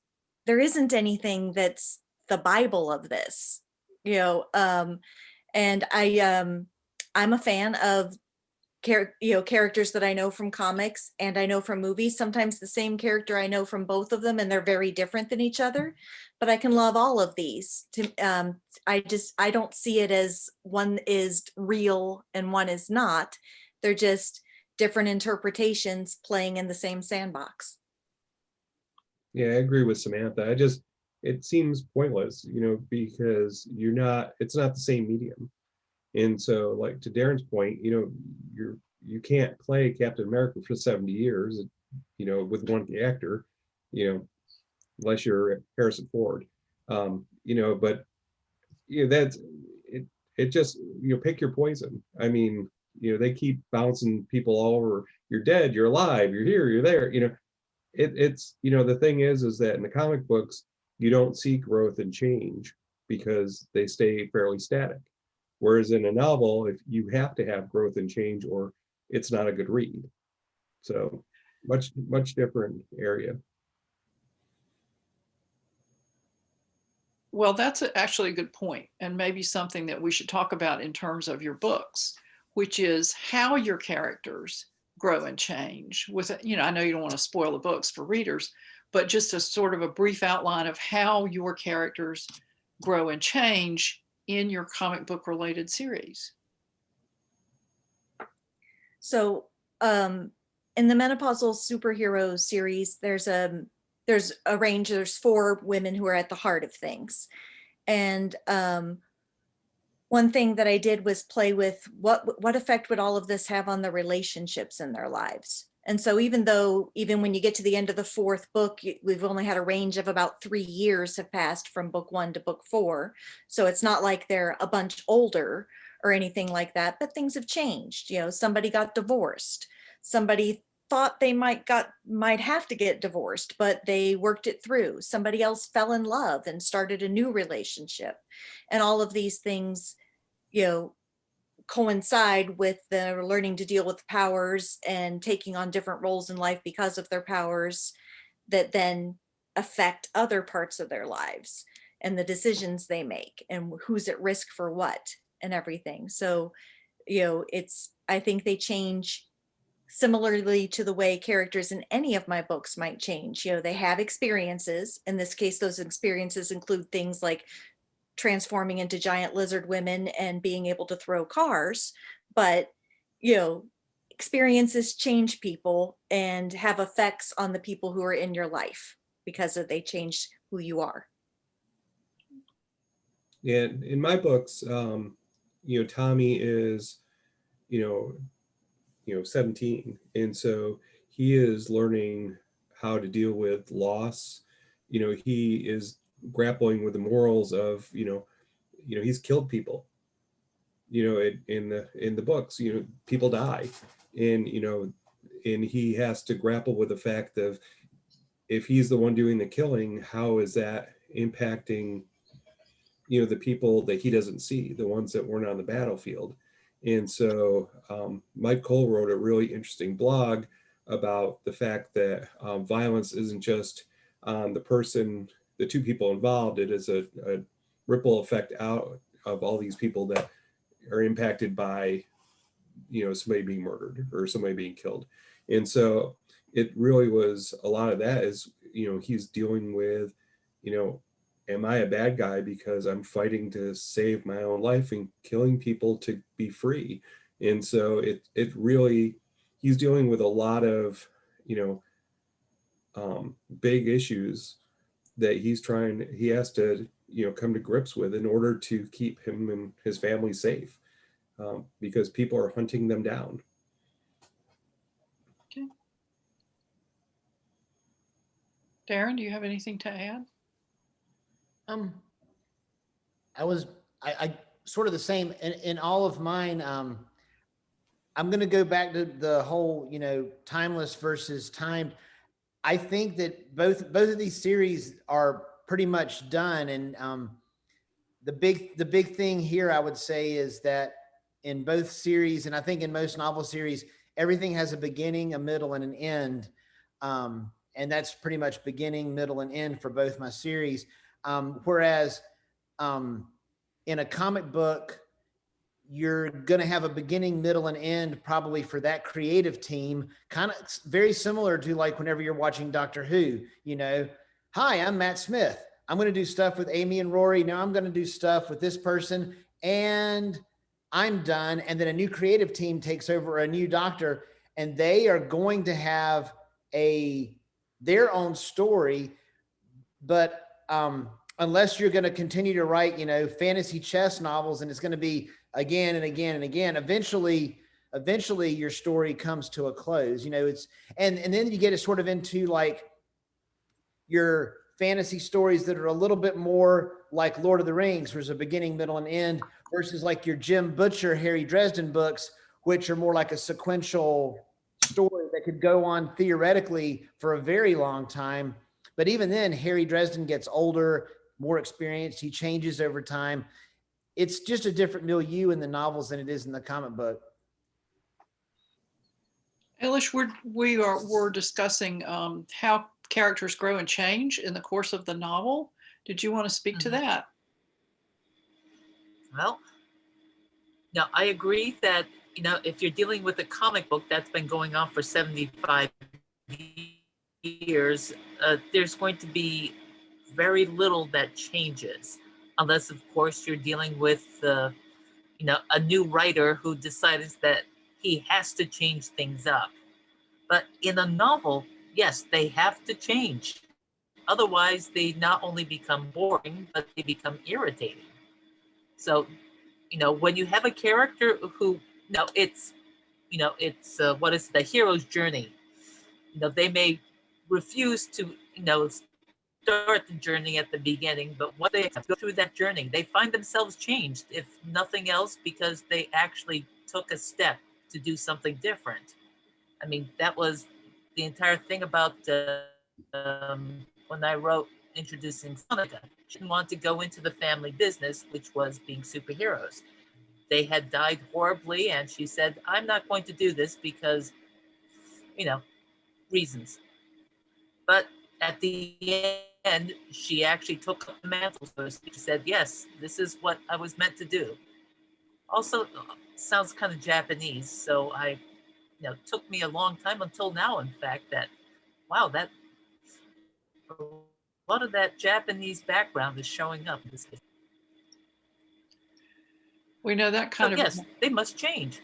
anything that's the Bible of this, and I'm a fan of characters that I know from comics and I know from movies. Sometimes the same character I know from both of them, and they're very different than each other, but I can love all of these. I don't see it as one is real and one is not. They're just different interpretations playing in the same sandbox. Yeah, I agree with Samantha. It seems pointless, because it's not the same medium. And so, like, to Darin's point, you can't play Captain America for 70 years, with one actor, unless you're Harrison Ford. But that's it. It just, pick your poison. I mean, they keep bouncing people all over. You're dead, you're alive, you're here, you're there. It's the thing is that in the comic books, you don't see growth and change because they stay fairly static. Whereas in a novel, if you have to have growth and change, or it's not a good read. So much different area. Well, that's actually a good point, and maybe something that we should talk about in terms of your books, which is how your characters grow and change. I know you don't want to spoil the books for readers, but just a sort of a brief outline of how your characters grow and change in your comic book related series. So in the menopausal superhero series, there's a range. There's 4 women who are at the heart of things. And one thing that I did was play with what effect would all of this have on the relationships in their lives. And so even when you get to the end of the 4th book, we've only had a range of about 3 years have passed from book 1 to book 4. So it's not like they're a bunch older or anything like that, but things have changed. Somebody got divorced. Somebody thought they might have to get divorced, but they worked it through. Somebody else fell in love and started a new relationship. And all of these things, coincide with the learning to deal with powers and taking on different roles in life because of their powers that then affect other parts of their lives and the decisions they make and who's at risk for what and everything. So, I think they change similarly to the way characters in any of my books might change. They have experiences. In this case, those experiences include things like transforming into giant lizard women and being able to throw cars. But, experiences change people and have effects on the people who are in your life because they change who you are. And in my books, Tommy is, 17. And so he is learning how to deal with loss. He is grappling with the morals of, he's killed people, in the books, people die. And, and he has to grapple with the fact of, if he's the one doing the killing, how is that impacting, the people that he doesn't see, the ones that weren't on the battlefield. And so Mike Cole wrote a really interesting blog about the fact that violence isn't just on the 2 people involved. It is a ripple effect out of all these people that are impacted by, somebody being murdered or somebody being killed. And so it really was a lot of that is, he's dealing with, am I a bad guy because I'm fighting to save my own life and killing people to be free? And so it really, he's dealing with a lot of, big issues that he has to, come to grips with in order to keep him and his family safe, because people are hunting them down. Okay. Darin, do you have anything to add? I sort of the same in all of mine. I'm going to go back to the whole, timeless versus timed. I think that both of these series are pretty much done. And the big thing here, I would say, is that in both series, and I think in most novel series, everything has a beginning, a middle, and an end. And that's pretty much beginning, middle, and end for both my series. Whereas in a comic book, you're going to have a beginning, middle, and end probably for that creative team, kind of very similar to like whenever you're watching Doctor Who, hi, I'm Matt Smith. I'm going to do stuff with Amy and Rory. Now I'm going to do stuff with this person and I'm done. And then a new creative team takes over, a new doctor, and they are going to have their own story. But unless you're going to continue to write, fantasy chess novels, and it's going to be again and again and again, eventually your story comes to a close. And then you get it sort of into like your fantasy stories that are a little bit more like Lord of the Rings, where there's a beginning, middle, and end, versus like your Jim Butcher, Harry Dresden books, which are more like a sequential story that could go on theoretically for a very long time. But even then, Harry Dresden gets older, more experienced. He changes over time. It's just a different milieu in the novels than it is in the comic book. Eilis, we're discussing how characters grow and change in the course of the novel. Did you want to speak to that? Well, no, I agree that, if you're dealing with a comic book that's been going on for 75 years, there's going to be very little that changes, unless, of course, you're dealing with, a new writer who decides that he has to change things up. But in a novel, yes, they have to change. Otherwise, they not only become boring, but they become irritating. So, when you have a character who, it's what is the hero's journey. They may refuse to, start the journey at the beginning, but what they go through that journey, they find themselves changed, if nothing else, because they actually took a step to do something different. I mean, that was the entire thing about when I wrote introducing Monica. She didn't want to go into the family business, which was being superheroes. They had died horribly, and she said, I'm not going to do this because, reasons. But at the end, she actually took up the mantle. So she said, yes, this is what I was meant to do. Also, sounds kind of Japanese. So took me a long time until now, in fact, that, wow, that a lot of that Japanese background is showing up in this case. We know that kind of. Yes, they must change.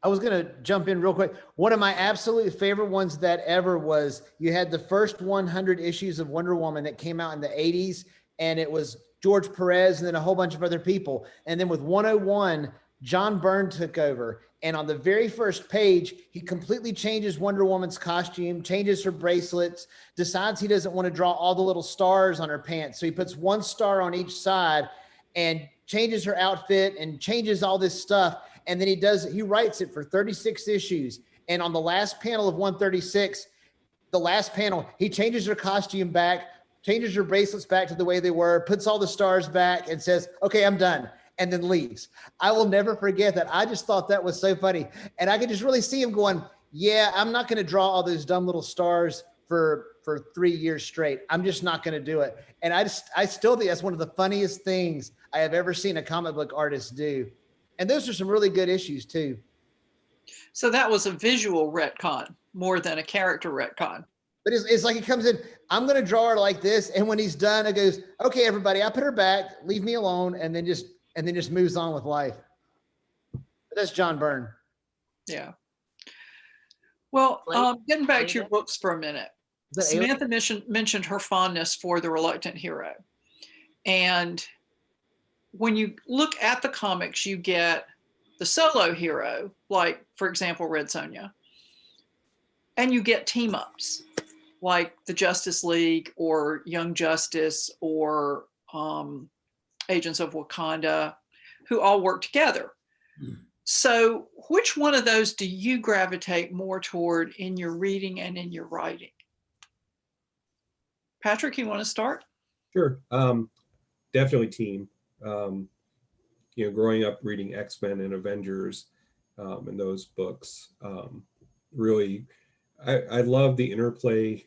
I was going to jump in real quick. One of my absolute favorite ones that ever was, you had the first 100 issues of Wonder Woman that came out in the 80s, and it was George Perez and then a whole bunch of other people. And then with 101, John Byrne took over. And on the very first page, he completely changes Wonder Woman's costume, changes her bracelets, decides he doesn't want to draw all the little stars on her pants. So he puts one star on each side and changes her outfit and changes all this stuff. And then he writes it for 36 issues. And on the last panel of 136, the last panel, he changes her costume back, changes her bracelets back to the way they were, puts all the stars back and says, okay, I'm done. And then leaves. I will never forget that. I just thought that was so funny. And I could just really see him going, yeah, I'm not going to draw all those dumb little stars for 3 years straight. I'm just not going to do it. And I still think that's one of the funniest things I have ever seen a comic book artist do. And those are some really good issues too. So that was a visual retcon more than a character retcon. But it's like he comes in, I'm going to draw her like this. And when he's done, it goes, okay, everybody, I put her back, leave me alone. And then just moves on with life. But that's John Byrne. Yeah. Well, getting back to your Later. books for a minute. Is that Eilis? Samantha mentioned her fondness for the reluctant hero. And when you look at the comics, you get the solo hero, like, for example, Red Sonja. And you get team ups, like the Justice League or Young Justice or Agents of Wakanda, who all work together. So which one of those do you gravitate more toward in your reading and in your writing? Patrick, you want to start? Sure. Definitely team. Growing up reading X-Men and Avengers and those books, really, I love the interplay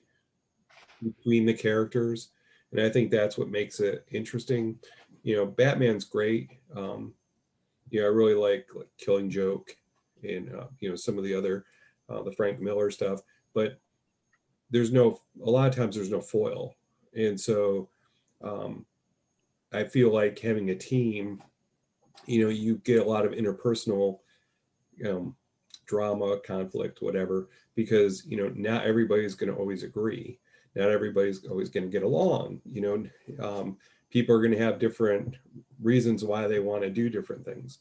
between the characters. And I think that's what makes it interesting. Batman's great. I really like Killing Joke and, some of the other, the Frank Miller stuff, but a lot of times there's no foil. And so I feel like having a team, you get a lot of interpersonal drama, conflict, whatever, because, not everybody's going to always agree. Not everybody's always going to get along. People are going to have different reasons why they want to do different things.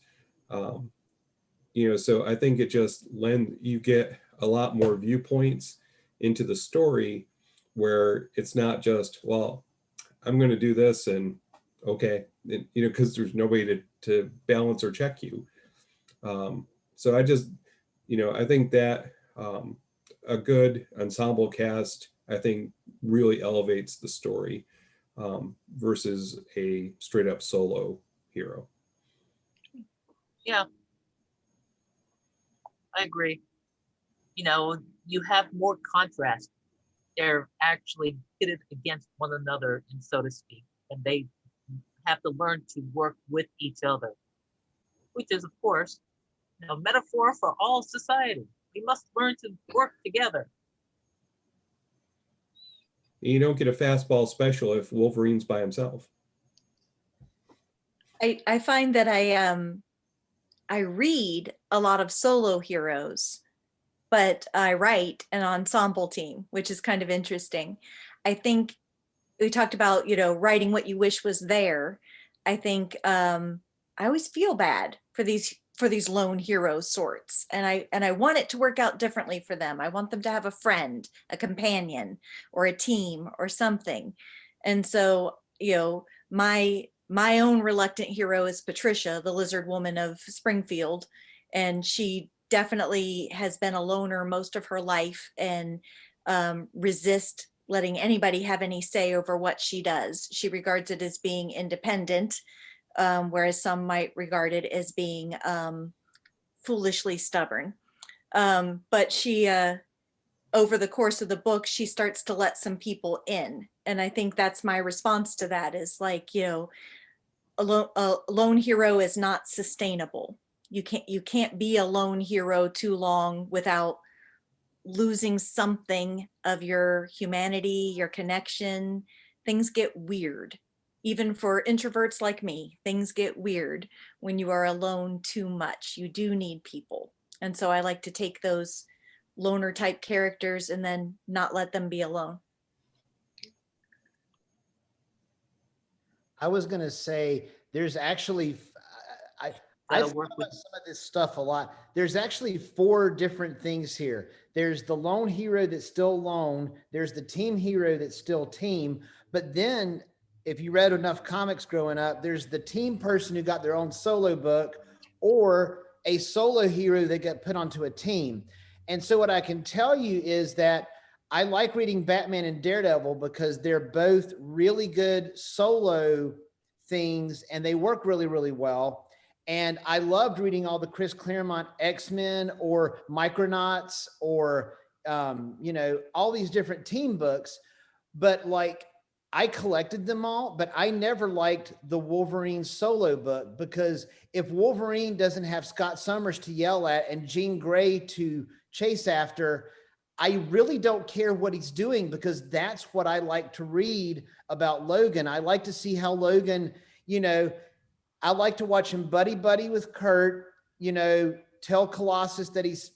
So I think it just you get a lot more viewpoints into the story where it's not just, well, I'm going to do this and okay, and, because there's nobody to balance or check you. So I just, I think that a good ensemble cast, I think, really elevates the story versus a straight up solo hero. Yeah, I agree. You have more contrast. They're actually pitted against one another, and so to speak, and they have to learn to work with each other, which is, of course, a metaphor for all society. We must learn to work together. You don't get a fastball special if Wolverine's by himself. I find that I read a lot of solo heroes, but I write an ensemble team, which is kind of interesting. I think we talked about, writing what you wish was there. I think I always feel bad for these lone hero sorts, and I want it to work out differently for them. I want them to have a friend, a companion, or a team or something. And so, my own reluctant hero is Patricia, the lizard woman of Springfield, and she definitely has been a loner most of her life and resist letting anybody have any say over what she does. She regards it as being independent, whereas some might regard it as being foolishly stubborn. But she, over the course of the book, she starts to let some people in. And I think that's my response to that is like, a lone hero is not sustainable. You can't be a lone hero too long without losing something of your humanity, your connection. Things get weird. Even for introverts like me, things get weird when you are alone too much. You do need people. And so I like to take those loner type characters and then not let them be alone. I was going to say, there's actually, I That'll thought work with about some of this stuff a lot. There's actually 4 different things here. There's the lone hero that's still lone. There's the team hero that's still team. But then if you read enough comics growing up, there's the team person who got their own solo book, or a solo hero that got put onto a team. And so what I can tell you is that I like reading Batman and Daredevil because they're both really good solo things and they work really, really well. And I loved reading all the Chris Claremont X-Men or Micronauts or, all these different team books. But like, I collected them all, but I never liked the Wolverine solo book, because if Wolverine doesn't have Scott Summers to yell at and Jean Grey to chase after, I really don't care what he's doing, because that's what I like to read about Logan. I like to see how Logan, you know, I like to watch him buddy with Kurt, you know, tell Colossus that he's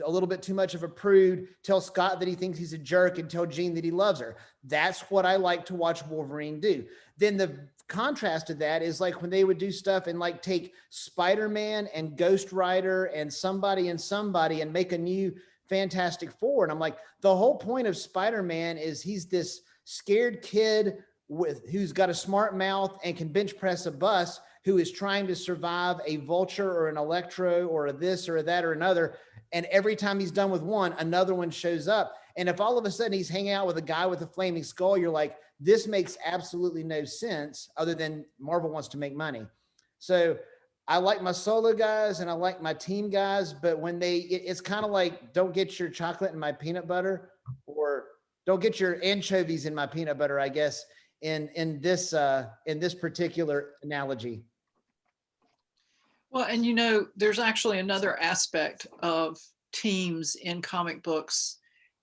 a little bit too much of a prude, tell Scott that he thinks he's a jerk, and tell Jean that he loves her. That's what I like to watch Wolverine do. Then the contrast to that is like when they would do stuff and like take Spider-Man and Ghost Rider and somebody and make a new Fantastic Four. And I'm like, the whole point of Spider-Man is he's this scared kid who's got a smart mouth and can bench press a bus, who is trying to survive a Vulture or an Electro or a this or a that or another. And every time he's done with one, another one shows up. And if all of a sudden he's hanging out with a guy with a flaming skull, you're like, this makes absolutely no sense, other than Marvel wants to make money. So I like my solo guys and I like my team guys, but when it's kind of like, don't get your chocolate in my peanut butter, or don't get your anchovies in my peanut butter, I guess, in this particular analogy. Well, and you know, there's actually another aspect of teams in comic books,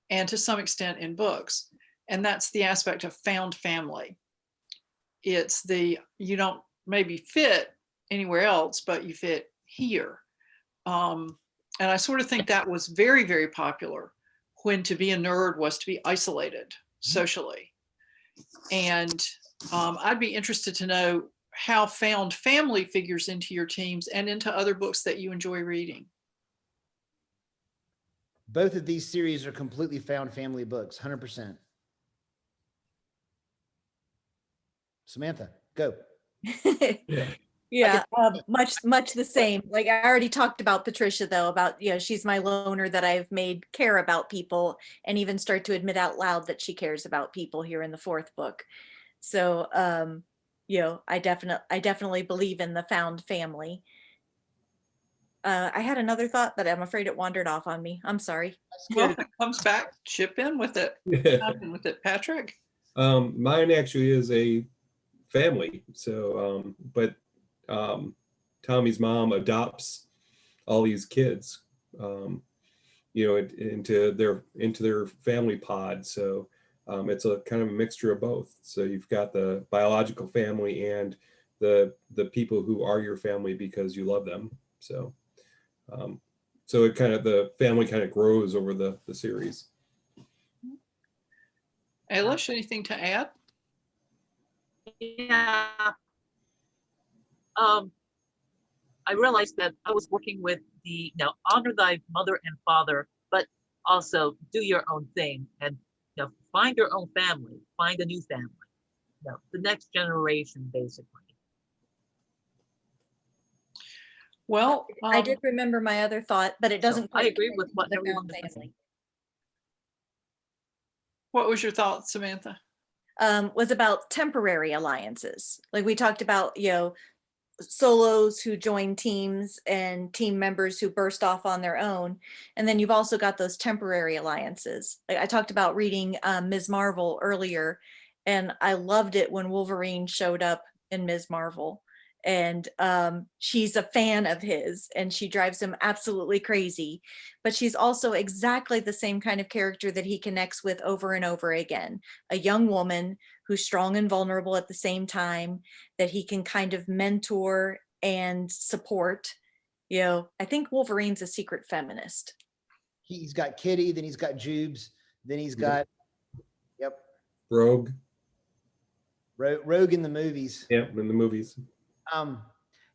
and to some extent in books, and that's the aspect of found family. It's you don't maybe fit anywhere else, but you fit here. And I sort of think that was very, very popular when to be a nerd was to be isolated socially. And I'd be interested to know how found family figures into your teams and into other books that you enjoy reading. Both of these series are completely found family books, 100%. Samantha, go. Yeah, much the same. Like I already talked about Patricia, though, about, you know, she's my loner that I've made care about people and even start to admit out loud that she cares about people here in the fourth book. So, you know, I definitely believe in the found family. I had another thought, but I'm afraid it wandered off on me. I'm sorry. Well, if it comes back, chip in with it. Chip in with it, Patrick. Mine actually is a family. So, but Tommy's mom adopts all these kids, you know, into their family pod. So it's a kind of a mixture of both. So you've got the biological family and the people who are your family because you love them. So so it kind of, the family kind of grows over the series. Eilis, anything to add? Yeah. I realized that I was working with honor thy mother and father, but also do your own thing, and find your own family, find a new family, the next generation, basically. Well, I did remember my other thought, but it doesn't. I agree with what the everyone found is family. saying. What was your thought, Samantha? Was about temporary alliances. Like we talked about, you know, solos who join teams and team members who burst off on their own. And then you've also got those temporary alliances. Like I talked about reading Ms. Marvel earlier, and I loved it when Wolverine showed up in Ms. Marvel. And she's a fan of his and she drives him absolutely crazy, but she's also exactly the same kind of character that he connects with over and over again. A young woman who's strong and vulnerable at the same time, that he can kind of mentor and support. You know, I think Wolverine's a secret feminist. He's got Kitty, then he's got Jubes, then he's got, Rogue. Rogue in the movies. Yeah, in the movies.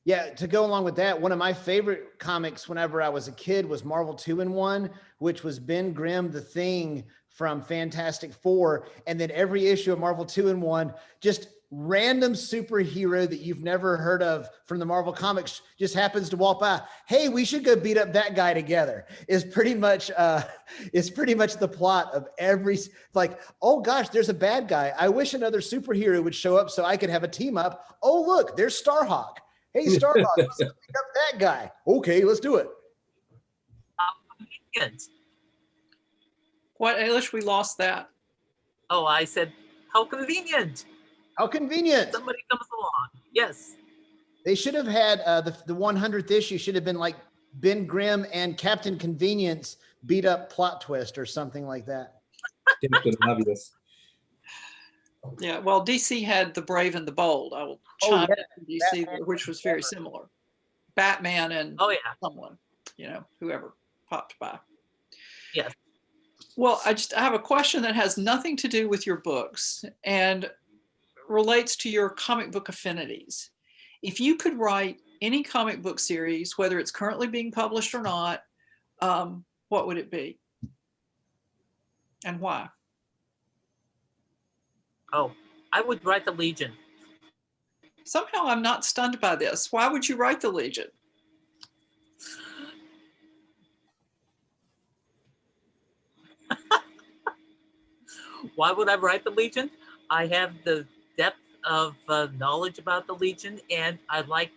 Yeah, to go along with that, one of my favorite comics whenever I was a kid was Marvel 2-in-1, which was Ben Grimm, the Thing from Fantastic Four. And then every issue of Marvel 2-in-1, just random superhero that you've never heard of from the Marvel comics just happens to walk by. Hey, we should go beat up that guy together. Is pretty much the plot of every, like, oh gosh, there's a bad guy. I wish another superhero would show up so I could have a team up. Oh, look, there's Starhawk. Hey, Starhawk, let's beat up that guy. Okay, let's do it. What, Eilis? We lost that. Oh, I said How convenient. How convenient. Somebody comes along. Yes. They should have had the 100th issue should have been like Ben Grimm and Captain Convenience beat up plot twist or something like that. Captain Obvious. Yeah, well, DC had The Brave and the Bold. I will Oh, chime yeah. in DC, which was very similar. Batman and Oh, yeah. someone, whoever popped by. Yes. Well, I have a question that has nothing to do with your books and relates to your comic book affinities. If you could write any comic book series, whether it's currently being published or not, what would it be? And why? Oh, I would write the Legion. Somehow I'm not stunned by this. Why would you write the Legion? Why would I write the Legion? I have the depth of knowledge about the Legion, and I like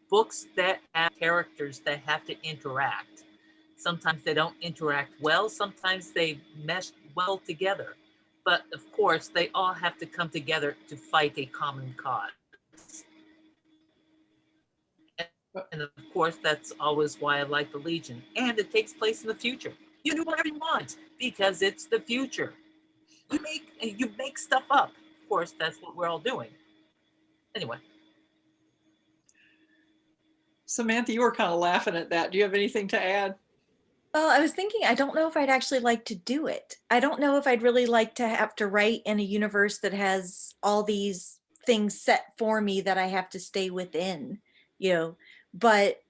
books that have characters that have to interact. Sometimes they don't interact well. Sometimes they mesh well together. But of course, they all have to come together to fight a common cause. And of course, that's always why I like the Legion. And it takes place in the future. You do whatever you want because it's the future. You make stuff up. Of course, that's what we're all doing. Anyway. Samantha, you were kind of laughing at that. Do you have anything to add? Well, I was thinking, I don't know if I'd actually like to do it. I don't know if I'd really like to have to write in a universe that has all these things set for me that I have to stay within, but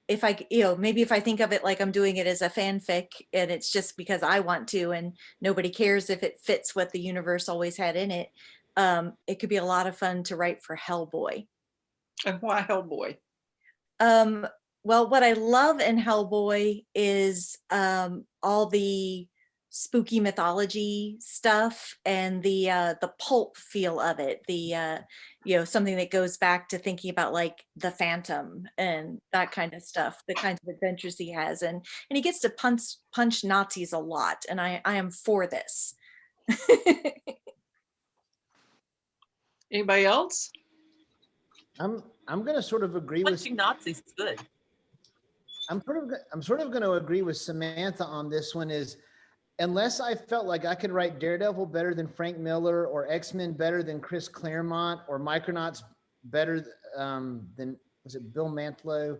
if I, maybe if I think of it like I'm doing it as a fanfic and it's just because I want to and nobody cares if it fits what the universe always had in it, it could be a lot of fun to write for Hellboy. And why Hellboy? Well, what I love in Hellboy is all the spooky mythology stuff and the pulp feel of it. Something that goes back to thinking about like the Phantom and that kind of stuff, the kinds of adventures he has, and he gets to punch Nazis a lot, and I am for this. Anybody else? I'm going to sort of agree with Nazis is good. I'm sort of going to agree with Samantha on this one. Is unless I felt like I could write Daredevil better than Frank Miller, or X-Men better than Chris Claremont, or Micronauts better than, was it Bill Mantlo?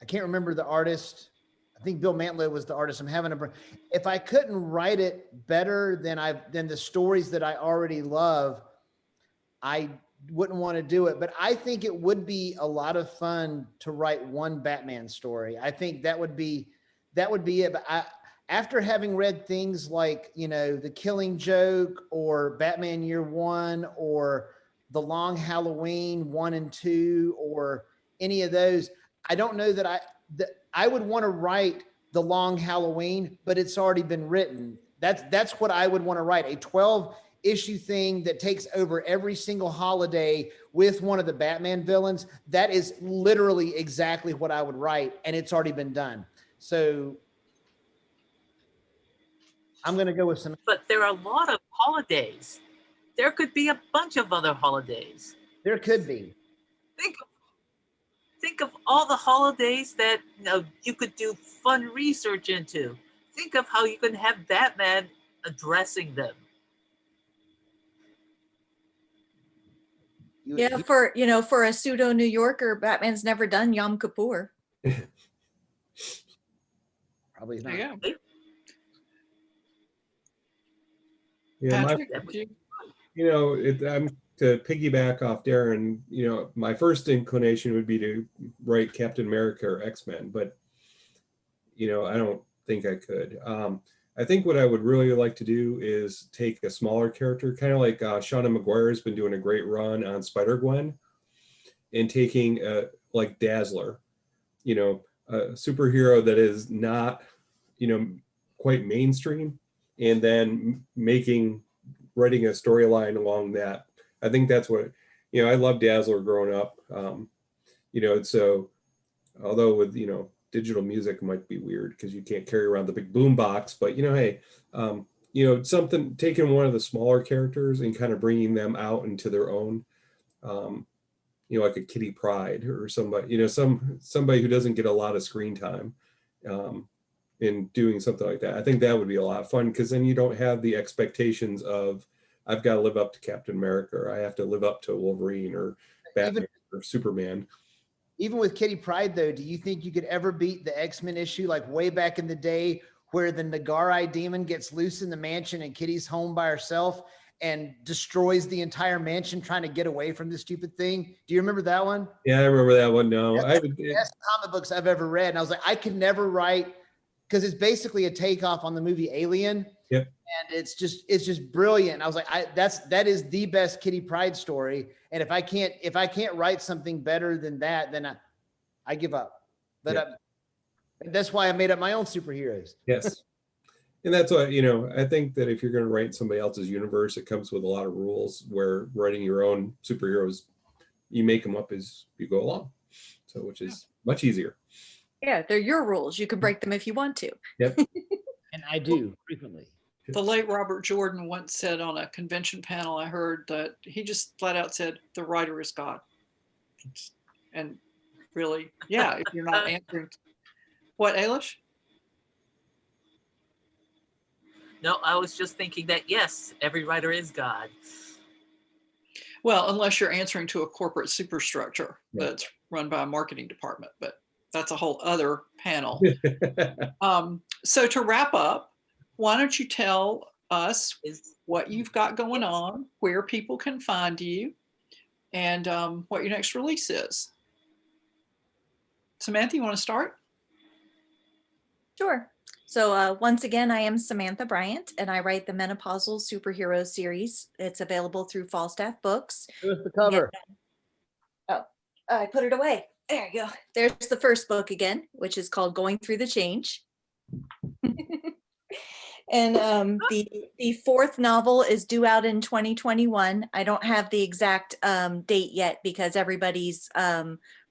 I can't remember the artist. I think Bill Mantlo was the artist. If I couldn't write it better than the stories that I already love, I wouldn't want to do it. But I think it would be a lot of fun to write one Batman story. I think that would be it. But after having read things like, The Killing Joke or Batman Year One or The Long Halloween 1 and 2 or any of those, I don't know that I would want to write The Long Halloween, but it's already been written. That's what I would want to write, a 12-issue thing that takes over every single holiday with one of the Batman villains. That is literally exactly what I would write, and it's already been done. So I'm going to go with some. But there are a lot of holidays. There could be a bunch of other holidays. There could be. Think of all the holidays that you could do fun research into. Think of how you can have Batman addressing them. Yeah, for a pseudo New Yorker, Batman's never done Yom Kippur. Probably not. Yeah. Yeah, Patrick, I'm to piggyback off Darin. My first inclination would be to write Captain America or X-Men, but I don't think I could. I think what I would really like to do is take a smaller character, kind of like Shauna McGuire has been doing a great run on Spider-Gwen, and taking like Dazzler, a superhero that is not, quite mainstream, and then writing a storyline along that. I think that's what, I love Dazzler growing up. So although with, digital music might be weird because you can't carry around the big boom box, but hey, something, taking one of the smaller characters and kind of bringing them out into their own, like a Kitty Pryde or somebody, somebody who doesn't get a lot of screen time, in doing something like that. I think that would be a lot of fun, because then you don't have the expectations of, I've got to live up to Captain America, or I have to live up to Wolverine or Batman or Superman. Even with Kitty Pryde, though, do you think you could ever beat the X-Men issue, like way back in the day, where the Nagari demon gets loose in the mansion and Kitty's home by herself and destroys the entire mansion trying to get away from this stupid thing? Do you remember that one? Yeah, I remember that one. No, That's the best comic books I've ever read. And I was like, I could never write, because it's basically a takeoff on the movie Alien. Yep. And it's just brilliant. I was like, that is the best Kitty Pryde story. And if I can't write something better than that, then I give up. But yep. That's why I made up my own superheroes. Yes. And that's why, I think that if you're going to write somebody else's universe, it comes with a lot of rules, where writing your own superheroes, you make them up as you go along. So, which is much easier. Yeah, they're your rules. You can break them if you want to. Yep. And I do frequently. The late Robert Jordan once said on a convention panel, I heard that he just flat out said, the writer is God. And really, yeah, if you're not answering. What, Eilis? No, I was just thinking that, yes, every writer is God. Well, unless you're answering to a corporate superstructure that's run by a marketing department, but that's a whole other panel. So to wrap up, why don't you tell us what you've got going on, where people can find you, and what your next release is. Samantha, you want to start? Sure. So once again, I am Samantha Bryant, and I write the Menopausal Superhero series. It's available through Falstaff Books. Here's the cover. And, I put it away. There you go. There's the first book again, which is called Going Through the Change. And the fourth novel is due out in 2021. I don't have the exact date yet, because everybody's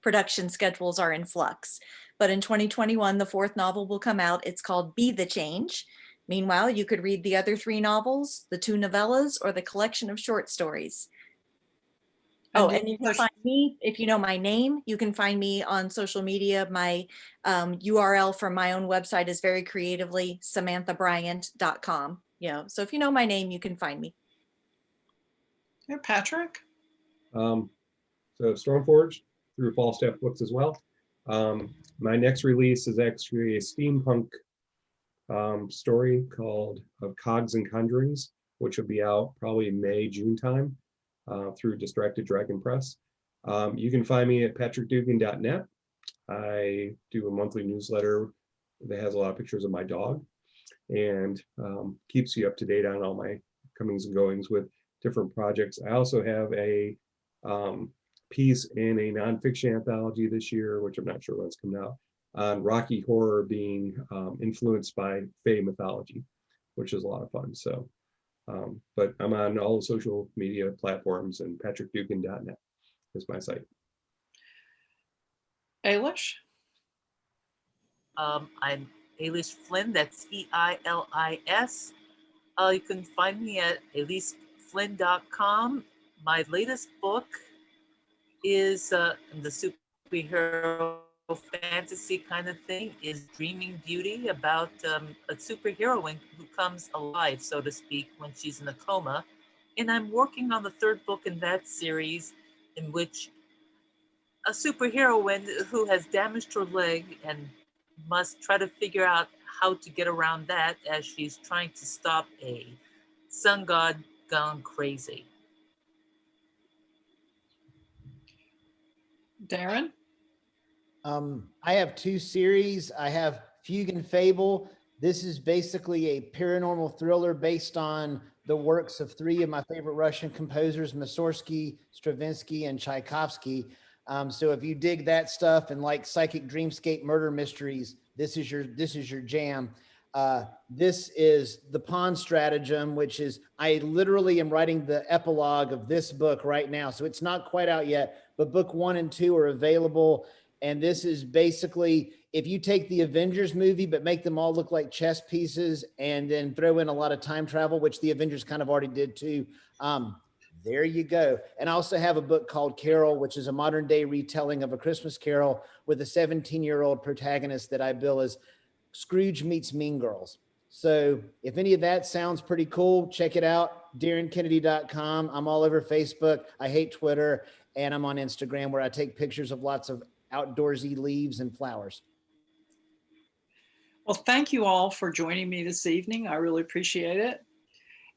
production schedules are in flux. But in 2021, the fourth novel will come out. It's called Be the Change. Meanwhile, you could read the other 3 novels, the 2 novellas, or the collection of short stories. And you can find me, if you know my name, you can find me on social media. My URL for my own website is very creatively samanthabryant.com. So if you know my name, you can find me. Yeah, Patrick? So Stormforged through Falstaff Books as well. My next release is actually a steampunk story called Of Cogs and Conjurings, which will be out probably May, June time. Through Distracted Dragon Press. You can find me at patrickdugan.net. I do a monthly newsletter that has a lot of pictures of my dog, and keeps you up to date on all my comings and goings with different projects. I also have a piece in a nonfiction anthology this year, which I'm not sure when it's coming out, on Rocky Horror being influenced by Fae mythology, which is a lot of fun. So. But I'm on all the social media platforms, and patrickdugan.net is my site. Eilis? I'm Eilis Flynn, that's EILIS. You can find me at eilisflynn.com. My latest book is the superhero fantasy kind of thing, is Dreaming Beauty, about a superheroine who comes alive, so to speak, when she's in a coma. And I'm working on the 3rd book in that series, in which a superheroine who has damaged her leg and must try to figure out how to get around that as she's trying to stop a sun god gone crazy. Darin? I have 2 series. I have Fugue and Fable. This is basically a paranormal thriller based on the works of 3 of my favorite Russian composers, Mussorgsky, Stravinsky, and Tchaikovsky. So if you dig that stuff and like psychic dreamscape murder mysteries, this is your jam. This is The Pawn Stratagem, which is, I literally am writing the epilogue of this book right now. So it's not quite out yet, but book 1 and 2 are available. And this is basically, if you take the Avengers movie, but make them all look like chess pieces and then throw in a lot of time travel, which the Avengers kind of already did too. There you go. And I also have a book called Carol, which is a modern day retelling of A Christmas Carol with a 17-year-old protagonist that I bill as Scrooge meets Mean Girls. So if any of that sounds pretty cool, check it out, darinkennedy.com. I'm all over Facebook. I hate Twitter. And I'm on Instagram, where I take pictures of lots of outdoorsy leaves and flowers. Well, thank you all for joining me this evening. I really appreciate it.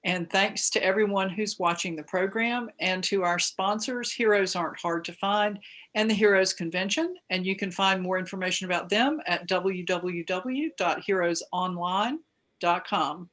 And thanks to everyone who's watching the program, and to our sponsors, Heroes Aren't Hard to Find and the Heroes Convention. And you can find more information about them at www.heroesonline.com.